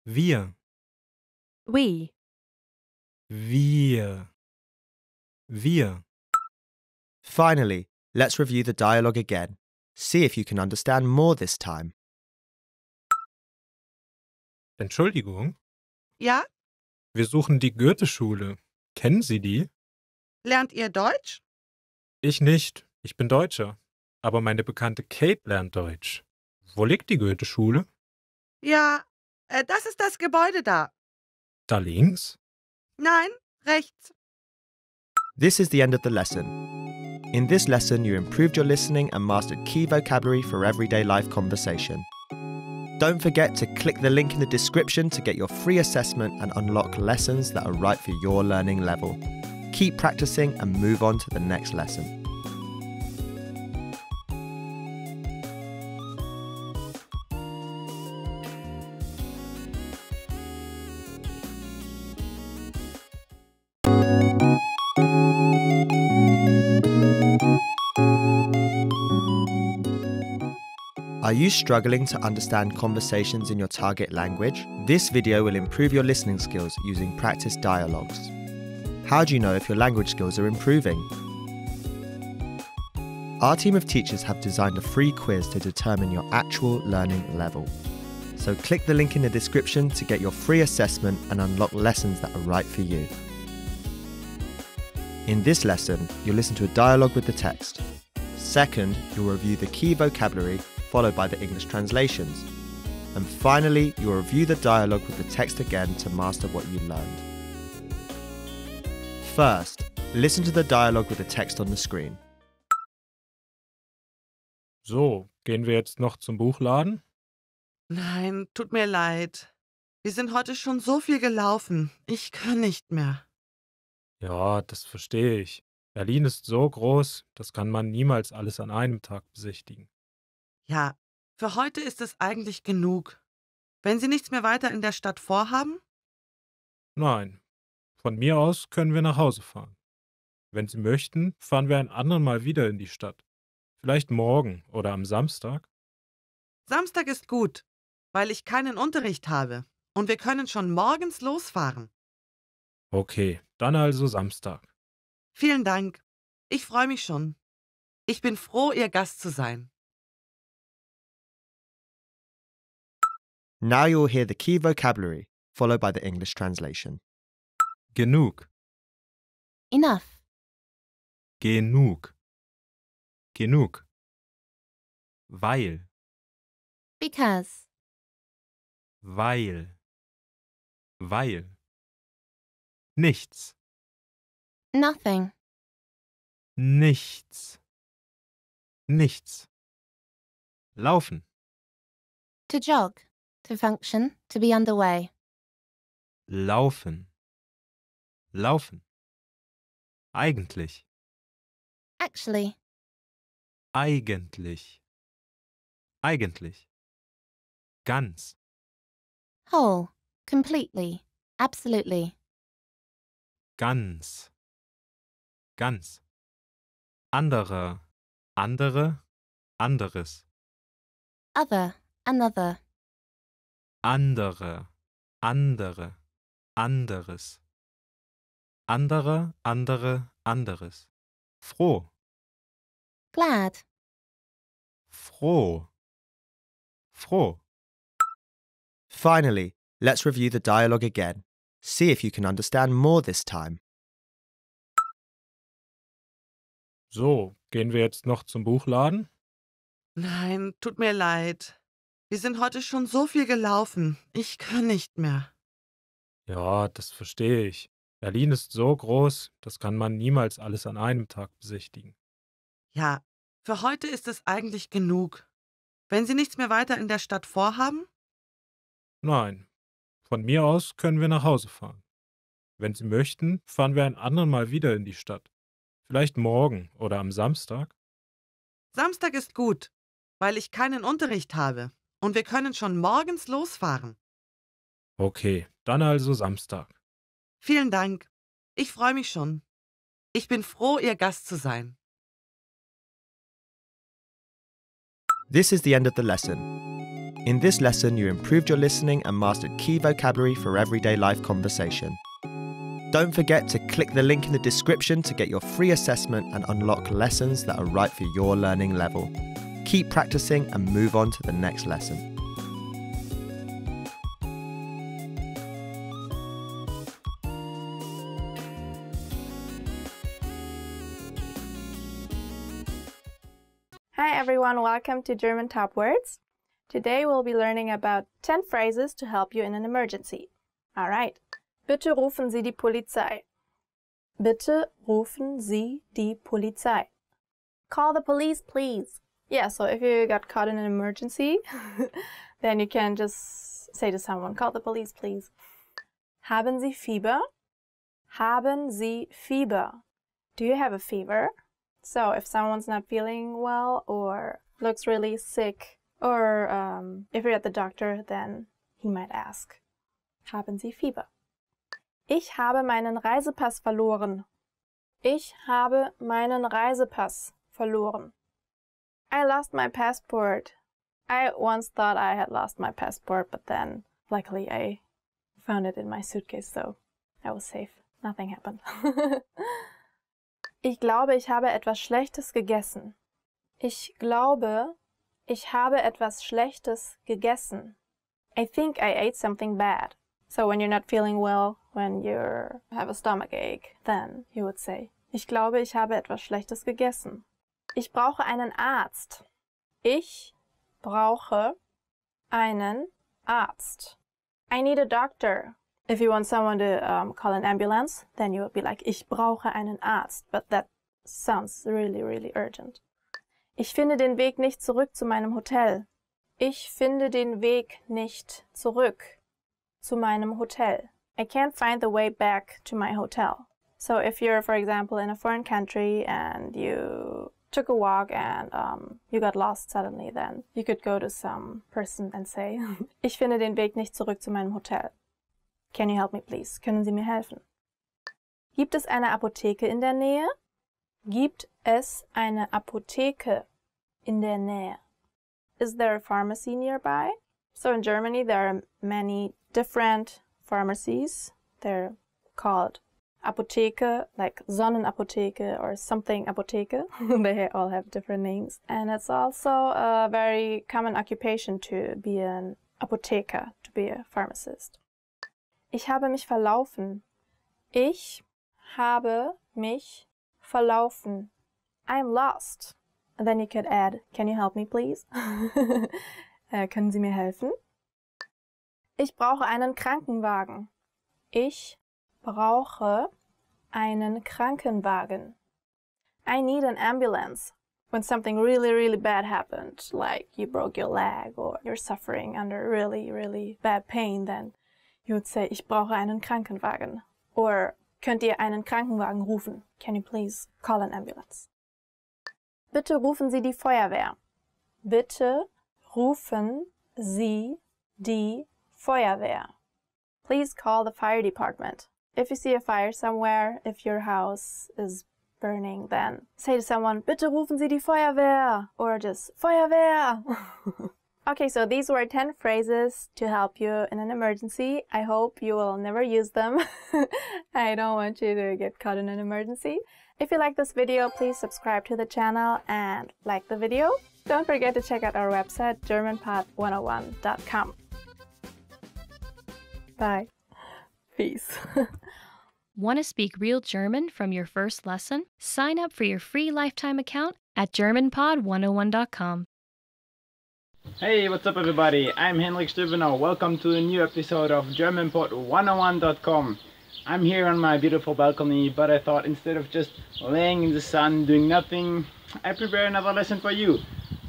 Wir. We. Wir. Wir. Finally, let's review the dialogue again. See if you can understand more this time. Entschuldigung, Ja? wir suchen die Goethe-Schule. Kennen Sie die? Lernt ihr Deutsch? Ich nicht. Ich bin Deutscher. Aber meine Bekannte Kate lernt Deutsch. Wo liegt die Goethe-Schule? Ja, das ist das Gebäude da. Da links? Nein, rechts. This is the end of the lesson. In this lesson, you improved your listening and mastered key vocabulary for everyday life conversation. Don't forget to click the link in the description to get your free assessment and unlock lessons that are right for your learning level. Keep practicing and move on to the next lesson. Are you struggling to understand conversations in your target language? This video will improve your listening skills using practice dialogues. How do you know if your language skills are improving? Our team of teachers have designed a free quiz to determine your actual learning level. So click the link in the description to get your free assessment and unlock lessons that are right for you. In this lesson, you'll listen to a dialogue with the text. Second, you'll review the key vocabulary followed by the English translations. And finally, you'll review the dialogue with the text again to master what you learned. First, listen to the dialogue with the text on the screen. So, gehen wir jetzt noch zum Buchladen? Nein, tut mir leid. Wir sind heute schon so viel gelaufen. Ich kann nicht mehr. Ja, das verstehe ich. Berlin ist so groß, das kann man niemals alles an einem Tag besichtigen. Ja, für heute ist es eigentlich genug. Wenn Sie nichts mehr weiter in der Stadt vorhaben? Nein, von mir aus können wir nach Hause fahren. Wenn Sie möchten, fahren wir ein andermal wieder in die Stadt. Vielleicht morgen oder am Samstag. Samstag ist gut, weil ich keinen Unterricht habe. Und wir können schon morgens losfahren. Okay, dann also Samstag. Vielen Dank. Ich freue mich schon. Ich bin froh, Ihr Gast zu sein. Now you'll hear the key vocabulary, followed by the English translation. Genug, Enough. genug, genug. Weil, Because. weil, weil. Nichts, Nothing. nichts, nichts. Laufen, To jog. To function. To be underway. laufen, laufen. Eigentlich, Actually. eigentlich, eigentlich. Ganz, Whole. Completely. Absolutely. ganz, ganz. Anderer, andere, anderes. Other. Another. Andere, andere, anderes. Anderer, andere, anderes. Froh, Glad. froh, froh. Finally, let's review the dialogue again. See if you can understand more this time. So, gehen wir jetzt noch zum Buchladen? Nein, tut mir leid. Wir sind heute schon so viel gelaufen. Ich kann nicht mehr. Ja, das verstehe ich. Berlin ist so groß, das kann man niemals alles an einem Tag besichtigen. Ja, für heute ist es eigentlich genug. Wenn Sie nichts mehr weiter in der Stadt vorhaben? Nein, von mir aus können wir nach Hause fahren. Wenn Sie möchten, fahren wir ein andermal wieder in die Stadt. Vielleicht morgen oder am Samstag. Samstag ist gut, weil ich keinen Unterricht habe und wir können schon morgens losfahren. Okay, dann also Samstag. Vielen Dank. Ich freue mich schon. Ich bin froh, Ihr Gast zu sein. This is the end of the lesson. In this lesson, you improved your listening and mastered key vocabulary for everyday life conversation. Don't forget to click the link in the description to get your free assessment and unlock lessons that are right for your learning level. Keep practicing and move on to the next lesson. Hi everyone, welcome to German Top Words. Today we'll be learning about 10 phrases to help you in an emergency. Alright. Bitte rufen Sie die Polizei. Bitte rufen Sie die Polizei. Call the police, please. Yeah, so if you got caught in an emergency, then you can just say to someone, call the police, please. Haben Sie Fieber? Haben Sie Fieber? Do you have a fever? So if someone's not feeling well or looks really sick, or if you're at the doctor, then he might ask, haben Sie Fieber? Ich habe meinen Reisepass verloren. Ich habe meinen Reisepass verloren. I lost my passport. I once thought I had lost my passport, but then luckily I found it in my suitcase, so I was safe. Nothing happened. Ich glaube, ich habe etwas Schlechtes gegessen. Ich glaube, ich habe etwas Schlechtes gegessen. I think I ate something bad. So when you're not feeling well, when you have a stomach ache, then you would say, ich glaube, ich habe etwas Schlechtes gegessen. Ich brauche einen Arzt. Ich brauche einen Arzt. I need a doctor. If you want someone to call an ambulance, then you would be like, ich brauche einen Arzt. But that sounds really, really urgent. Ich finde den Weg nicht zurück zu meinem Hotel. Ich finde den Weg nicht zurück zu meinem Hotel. I can't find the way back to my hotel. So if you're, for example, in a foreign country and you took a walk and you got lost suddenly, then you could go to some person and say, ich finde den Weg nicht zurück zu meinem Hotel. Can you help me, please? Können Sie mir helfen? Gibt es eine Apotheke in der Nähe? Gibt es eine Apotheke in der Nähe? Is there a pharmacy nearby? So in Germany there are many different pharmacies. They're called Apotheke, like Sonnenapotheke or something Apotheke. They all have different names. And it's also a very common occupation to be an Apotheker, to be a pharmacist. Ich habe mich verlaufen. Ich habe mich verlaufen. I'm lost. And then you could add, can you help me please? Können Sie mir helfen? Ich brauche einen Krankenwagen. Ich brauche einen Krankenwagen. I need an ambulance. When something really, really bad happened, like you broke your leg or you're suffering under really, really bad pain, then you would say, ich brauche einen Krankenwagen. Or, könnt ihr einen Krankenwagen rufen? Can you please call an ambulance? Bitte rufen Sie die Feuerwehr. Bitte rufen Sie die Feuerwehr. Please call the fire department. If you see a fire somewhere, if your house is burning, then say to someone, bitte rufen Sie die Feuerwehr. Or just, Feuerwehr. Okay, so these were 10 phrases to help you in an emergency. I hope you will never use them. I don't want you to get caught in an emergency. If you like this video, please subscribe to the channel and like the video. Don't forget to check out our website, germanpod101.com. Bye. Peace. Want to speak real German from your first lesson? Sign up for your free lifetime account at germanpod101.com. Hey, what's up everybody? I'm Henrik Stübenau. Welcome to a new episode of germanpod101.com. I'm here on my beautiful balcony, but I thought instead of just laying in the sun doing nothing, I prepare another lesson for you.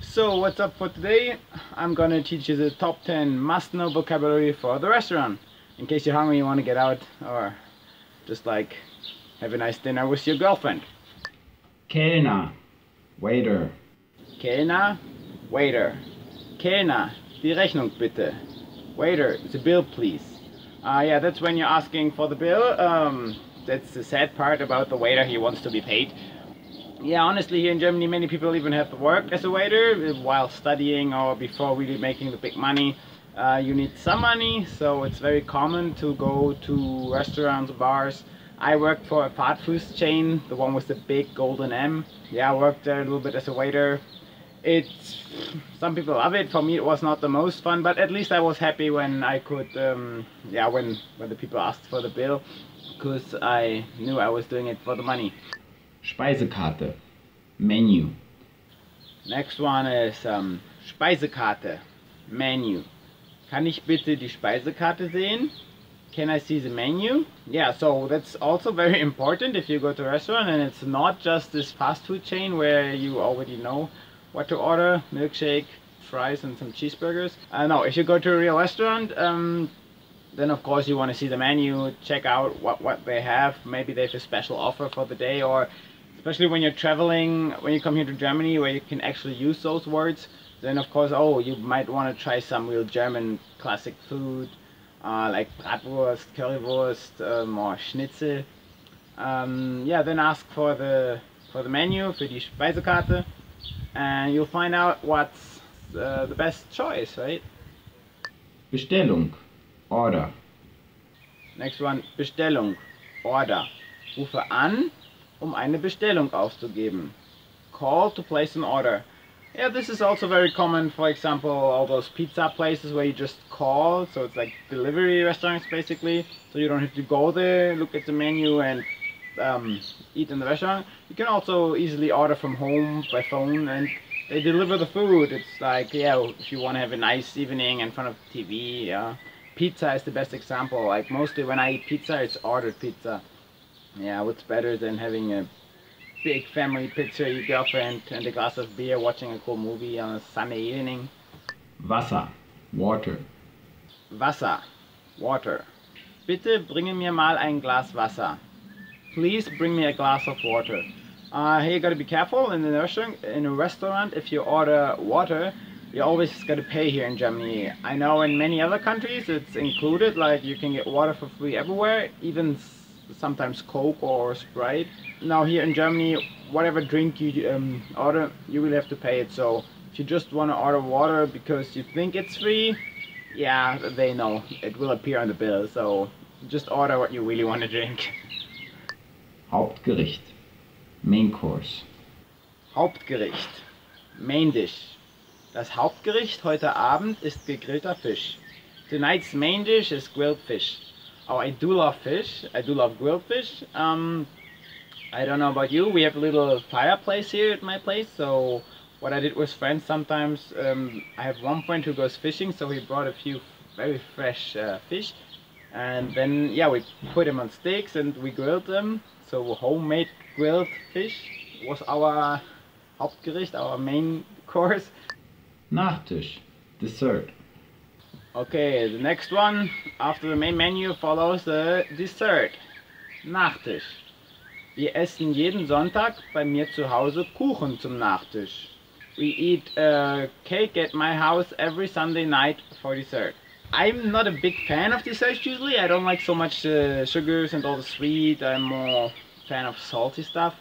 So what's up for today? I'm gonna teach you the top 10 must-know vocabulary for the restaurant. In case you're hungry, you want to get out, or just like have a nice dinner with your girlfriend. Kellner, waiter. Kellner, waiter. Kellner, die Rechnung bitte. Waiter, the bill please. Yeah, that's when you're asking for the bill. That's the sad part about the waiter, he wants to be paid. Yeah, honestly, here in Germany, many people even have worked as a waiter while studying or before really making the big money. You need some money, so it's very common to go to restaurants, bars. I worked for a fast food chain, the one with the big golden M. Yeah, I worked there a little bit as a waiter. Some people love it. For me, it was not the most fun, but at least I was happy when I could, yeah, when the people asked for the bill, because I knew I was doing it for the money. Speisekarte, menu. Next one is Speisekarte, menu. Kann ich bitte die Speisekarte sehen? Can I see the menu? Yeah, so that's also very important if you go to a restaurant and it's not just this fast food chain where you already know what to order, milkshake, fries and some cheeseburgers. No, if you go to a real restaurant, then of course you want to see the menu, check out what they have. Maybe they have a special offer for the day, or especially when you're traveling, when you come here to Germany where you can actually use those words, then of course, oh, you might want to try some real German classic food, like Bratwurst, Currywurst, or Schnitzel. Yeah, then ask for the menu, für die Speisekarte, and you'll find out what's the best choice, right? Bestellung, order. Next one, Bestellung, order. Rufe an, eine Bestellung aufzugeben. Call to place an order. Yeah, this is also very common, for example, all those pizza places where you just call, so it's like delivery restaurants basically, so you don't have to go there, look at the menu and eat in the restaurant. You can also easily order from home by phone and they deliver the food. It's like, yeah, if you want to have a nice evening in front of the TV, yeah. Pizza is the best example, like mostly when I eat pizza, it's ordered pizza. Yeah, what's better than having a big family picture, your girlfriend and a glass of beer watching a cool movie on a sunny evening. Wasser, water. Wasser, water. Bitte bringe mir mal ein Glas Wasser. Please bring me a glass of water. Here you gotta be careful in a restaurant, if you order water, you always gotta pay here in Germany. I know in many other countries it's included, like you can get water for free everywhere, even sometimes Coke or Sprite. Now here in Germany, whatever drink you order, you will have to pay it. So if you just want to order water because you think it's free, yeah, they know it will appear on the bill. So just order what you really want to drink. Hauptgericht, Main Course. Hauptgericht, Main Dish. Das Hauptgericht heute Abend ist gegrillter Fisch. Tonight's main dish is grilled fish. Oh, I do love fish. I do love grilled fish. I don't know about you. We have a little fireplace here at my place. So what I did with friends sometimes, I have one friend who goes fishing, so he brought a few very fresh fish. And then, yeah, we put them on sticks and we grilled them. So homemade grilled fish was our Hauptgericht, our main course. Nachtisch, dessert. Okay, the next one, after the main menu follows the dessert. Nachtisch. Wir essen jeden Sonntag bei mir zu Hause Kuchen zum Nachtisch. We eat cake at my house every Sunday night for dessert. I'm not a big fan of desserts usually. I don't like so much sugars and all the sweet. I'm more fan of salty stuff.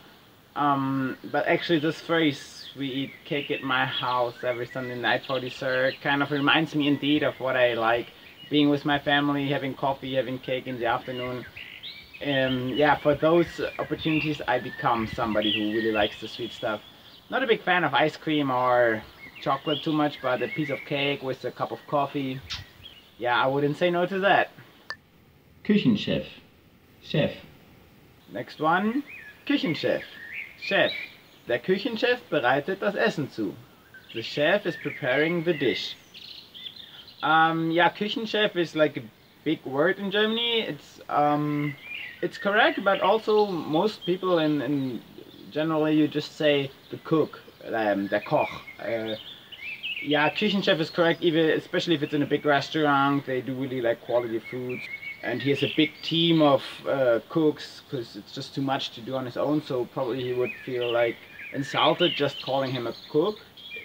But actually this phrase, we eat cake at my house every Sunday night for dessert, kind of reminds me indeed of what I like. Being with my family, having coffee, having cake in the afternoon. Yeah, for those opportunities I become somebody who really likes the sweet stuff. Not a big fan of ice cream or chocolate too much, but a piece of cake with a cup of coffee, yeah, I wouldn't say no to that. Küchenchef, Chef. Next one, Küchenchef, Chef. Der Küchenchef bereitet das Essen zu. The chef is preparing the dish. Yeah, Küchenchef is like a big word in Germany. It's correct, but also most people in generally you just say the cook, der Koch. Yeah, Küchenchef is correct, even especially if it's in a big restaurant. They do really like quality food, and he has a big team of cooks because it's just too much to do on his own. So probably he would feel like insulted just calling him a cook.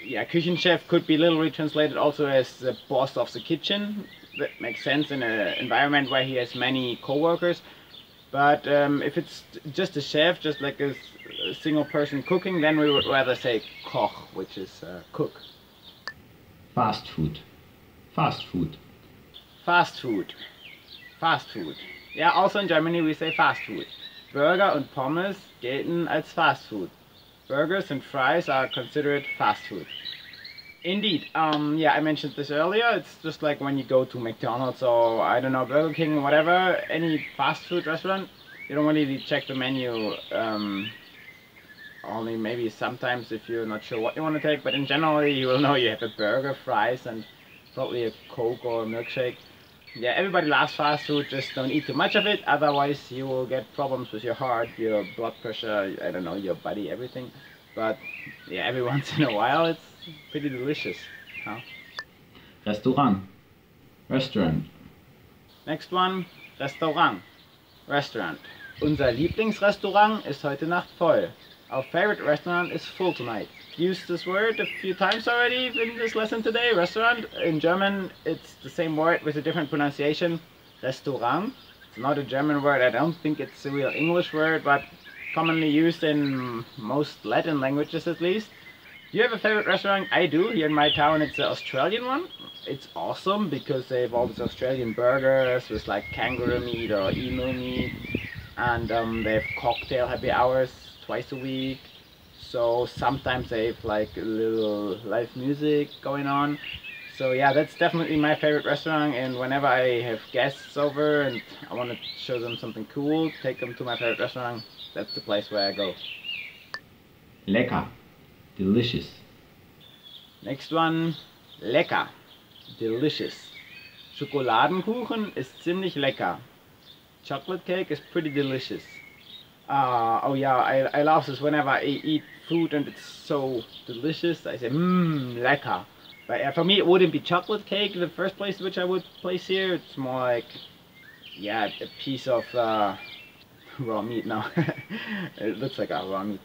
yeah, Küchenchef could be literally translated also as the boss of the kitchen. That makes sense in an environment where he has many co-workers. But if it's just a chef, just like a single person cooking, then we would rather say Koch, which is cook. Fast food. Fast food. Fast food. Fast food. Ja, also in Germany we say fast food. Burger und Pommes gelten als fast food. Burgers and fries are considered fast food. Indeed. Yeah, I mentioned this earlier. It's just like when you go to McDonald's or, I don't know, Burger King, whatever, any fast food restaurant, you don't really check the menu. Only maybe sometimes if you're not sure what you want to take, but in general you will know you have a burger, fries, and probably a Coke or a milkshake. Yeah, everybody loves fast food, just don't eat too much of it, otherwise you will get problems with your heart, your blood pressure, I don't know, your body, everything. But yeah, every once in a while it's pretty delicious. Huh? Restaurant. Restaurant. Next one, Restaurant. Restaurant. Unser Lieblingsrestaurant ist heute Nacht voll. Our favorite restaurant is full tonight. Used this word a few times already in this lesson today. Restaurant. In German, it's the same word with a different pronunciation. Restaurant. It's not a German word. I don't think it's a real English word, but commonly used in most Latin languages at least. Do you have a favorite restaurant? I do. Here in my town, it's the Australian one. It's awesome because they have all these Australian burgers with like kangaroo meat or emu meat, and they have cocktail happy hours twice a week. So sometimes they have like a little live music going on. So yeah, that's definitely my favorite restaurant, and whenever I have guests over and I want to show them something cool, take them to my favorite restaurant, that's the place where I go. Lecker. Delicious. Next one, lecker. Delicious. Schokoladenkuchen ist ziemlich lecker. Chocolate cake is pretty delicious. Oh yeah, I love this whenever I eat food and it's so delicious. I say, lecker. But for me, it wouldn't be chocolate cake in the first place which I would place here. It's more like, yeah, a piece of raw meat now. It looks like a raw meat.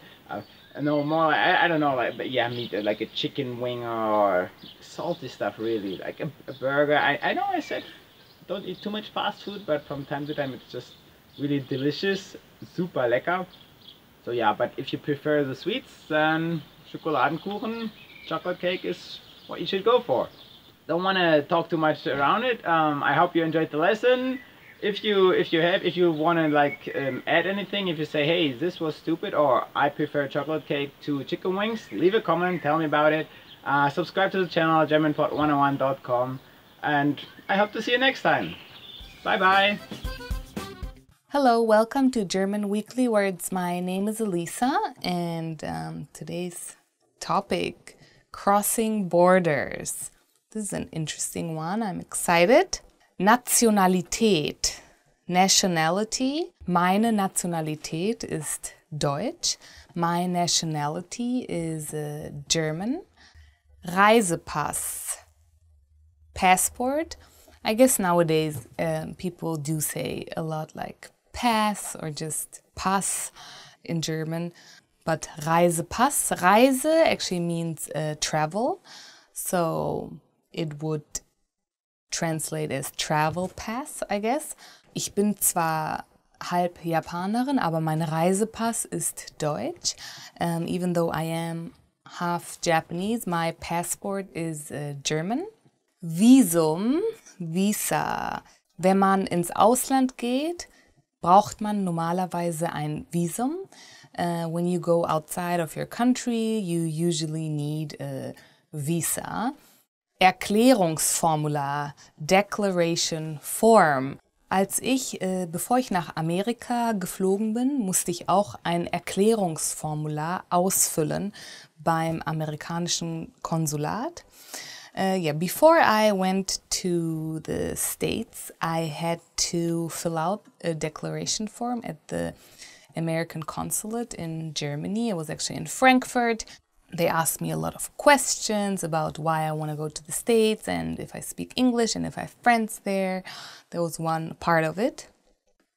No, more like, I don't know, like, but yeah, meat, like a chicken wing or salty stuff, really. Like a burger. I know I said don't eat too much fast food, but from time to time it's just really delicious, super lecker. So yeah, but if you prefer the sweets, then Schokoladenkuchen, chocolate cake is what you should go for. Don't want to talk too much around it. I hope you enjoyed the lesson. If you want to like add anything, if you say, hey, this was stupid, or I prefer chocolate cake to chicken wings, leave a comment, tell me about it. Subscribe to the channel, GermanPod101.com, and I hope to see you next time. Bye bye. Hello, welcome to German Weekly Words. My name is Elisa, and today's topic, crossing borders. This is an interesting one. I'm excited. Nationalität. Nationality. Meine Nationalität ist Deutsch. My nationality is German. Reisepass. Passport. I guess nowadays people do say a lot like pass or just pass in German. But Reisepass. Reise actually means travel. So it would translate as travel pass, I guess. Ich bin zwar halb Japanerin, aber mein Reisepass ist Deutsch. Even though I am half Japanese, my passport is German. Visum, Visa. Wenn man ins Ausland geht, braucht man normalerweise ein Visum. When you go outside of your country, you usually need a visa. Erklärungsformular, Declaration Form. Bevor ich nach Amerika geflogen bin, musste ich auch ein Erklärungsformular ausfüllen beim amerikanischen Konsulat. Before I went to the States, I had to fill out a declaration form at the American consulate in Germany. I was actually in Frankfurt. They asked me a lot of questions about why I want to go to the States and if I speak English and if I have friends there. There was one part of it.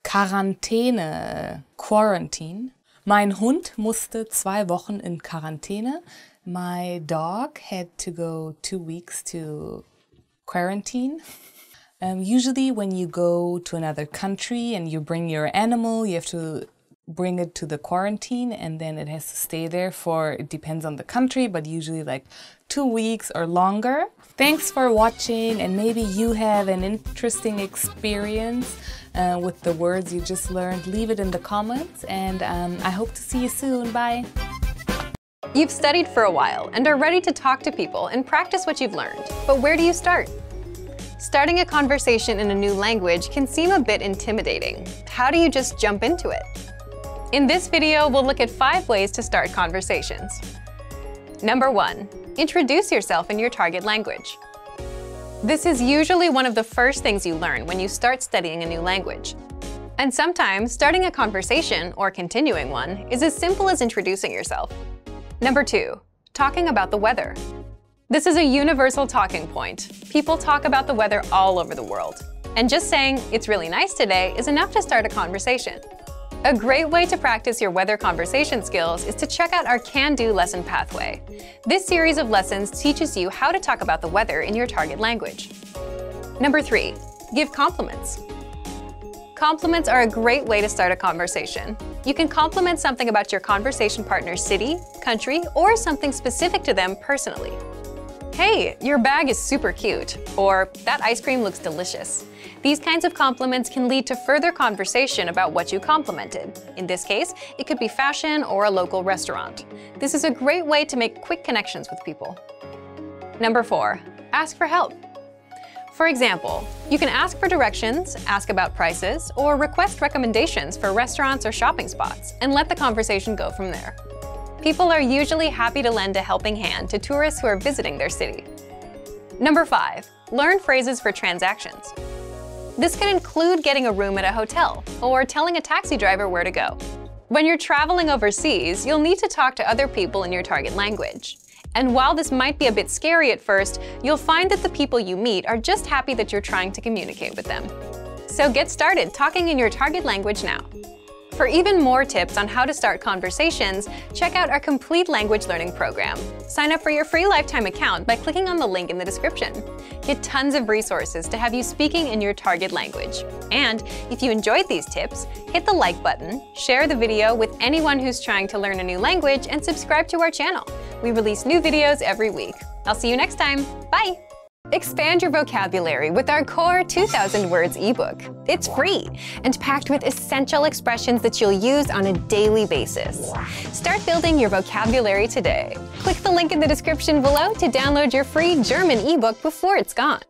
Quarantäne, quarantine. Mein Hund musste 2 Wochen in Quarantäne My dog had to go 2 weeks to quarantine. Usually when you go to another country and you bring your animal, you have to bring it to the quarantine and then it has to stay there for, it depends on the country, but usually like 2 weeks or longer. Thanks for watching, and maybe you have an interesting experience with the words you just learned. Leave it in the comments, and I hope to see you soon. Bye. You've studied for a while and are ready to talk to people and practice what you've learned. But where do you start? Starting a conversation in a new language can seem a bit intimidating. How do you just jump into it? In this video, we'll look at 5 ways to start conversations. Number 1. Introduce yourself in your target language. This is usually one of the first things you learn when you start studying a new language. And sometimes, starting a conversation, or continuing one, is as simple as introducing yourself. Number 2. Talking about the weather. This is a universal talking point. People talk about the weather all over the world. And just saying, "It's really nice today," is enough to start a conversation. A great way to practice your weather conversation skills is to check out our Can-Do lesson pathway. This series of lessons teaches you how to talk about the weather in your target language. Number 3. Give compliments. Compliments are a great way to start a conversation. You can compliment something about your conversation partner's city, country, or something specific to them personally. "Hey, your bag is super cute," or "That ice cream looks delicious." These kinds of compliments can lead to further conversation about what you complimented. In this case, it could be fashion or a local restaurant. This is a great way to make quick connections with people. Number 4. Ask for help. For example, you can ask for directions, ask about prices, or request recommendations for restaurants or shopping spots, and let the conversation go from there. People are usually happy to lend a helping hand to tourists who are visiting their city. Number 5. Learn phrases for transactions. This can include getting a room at a hotel or telling a taxi driver where to go. When you're traveling overseas, you'll need to talk to other people in your target language. And while this might be a bit scary at first, you'll find that the people you meet are just happy that you're trying to communicate with them. So get started talking in your target language now. For even more tips on how to start conversations, check out our complete language learning program. Sign up for your free lifetime account by clicking on the link in the description. Get tons of resources to have you speaking in your target language. And if you enjoyed these tips, hit the like button, share the video with anyone who's trying to learn a new language, and subscribe to our channel. We release new videos every week. I'll see you next time. Bye! Expand your vocabulary with our Core 2000 Words ebook. It's free and packed with essential expressions that you'll use on a daily basis. Start building your vocabulary today. Click the link in the description below to download your free German ebook before it's gone.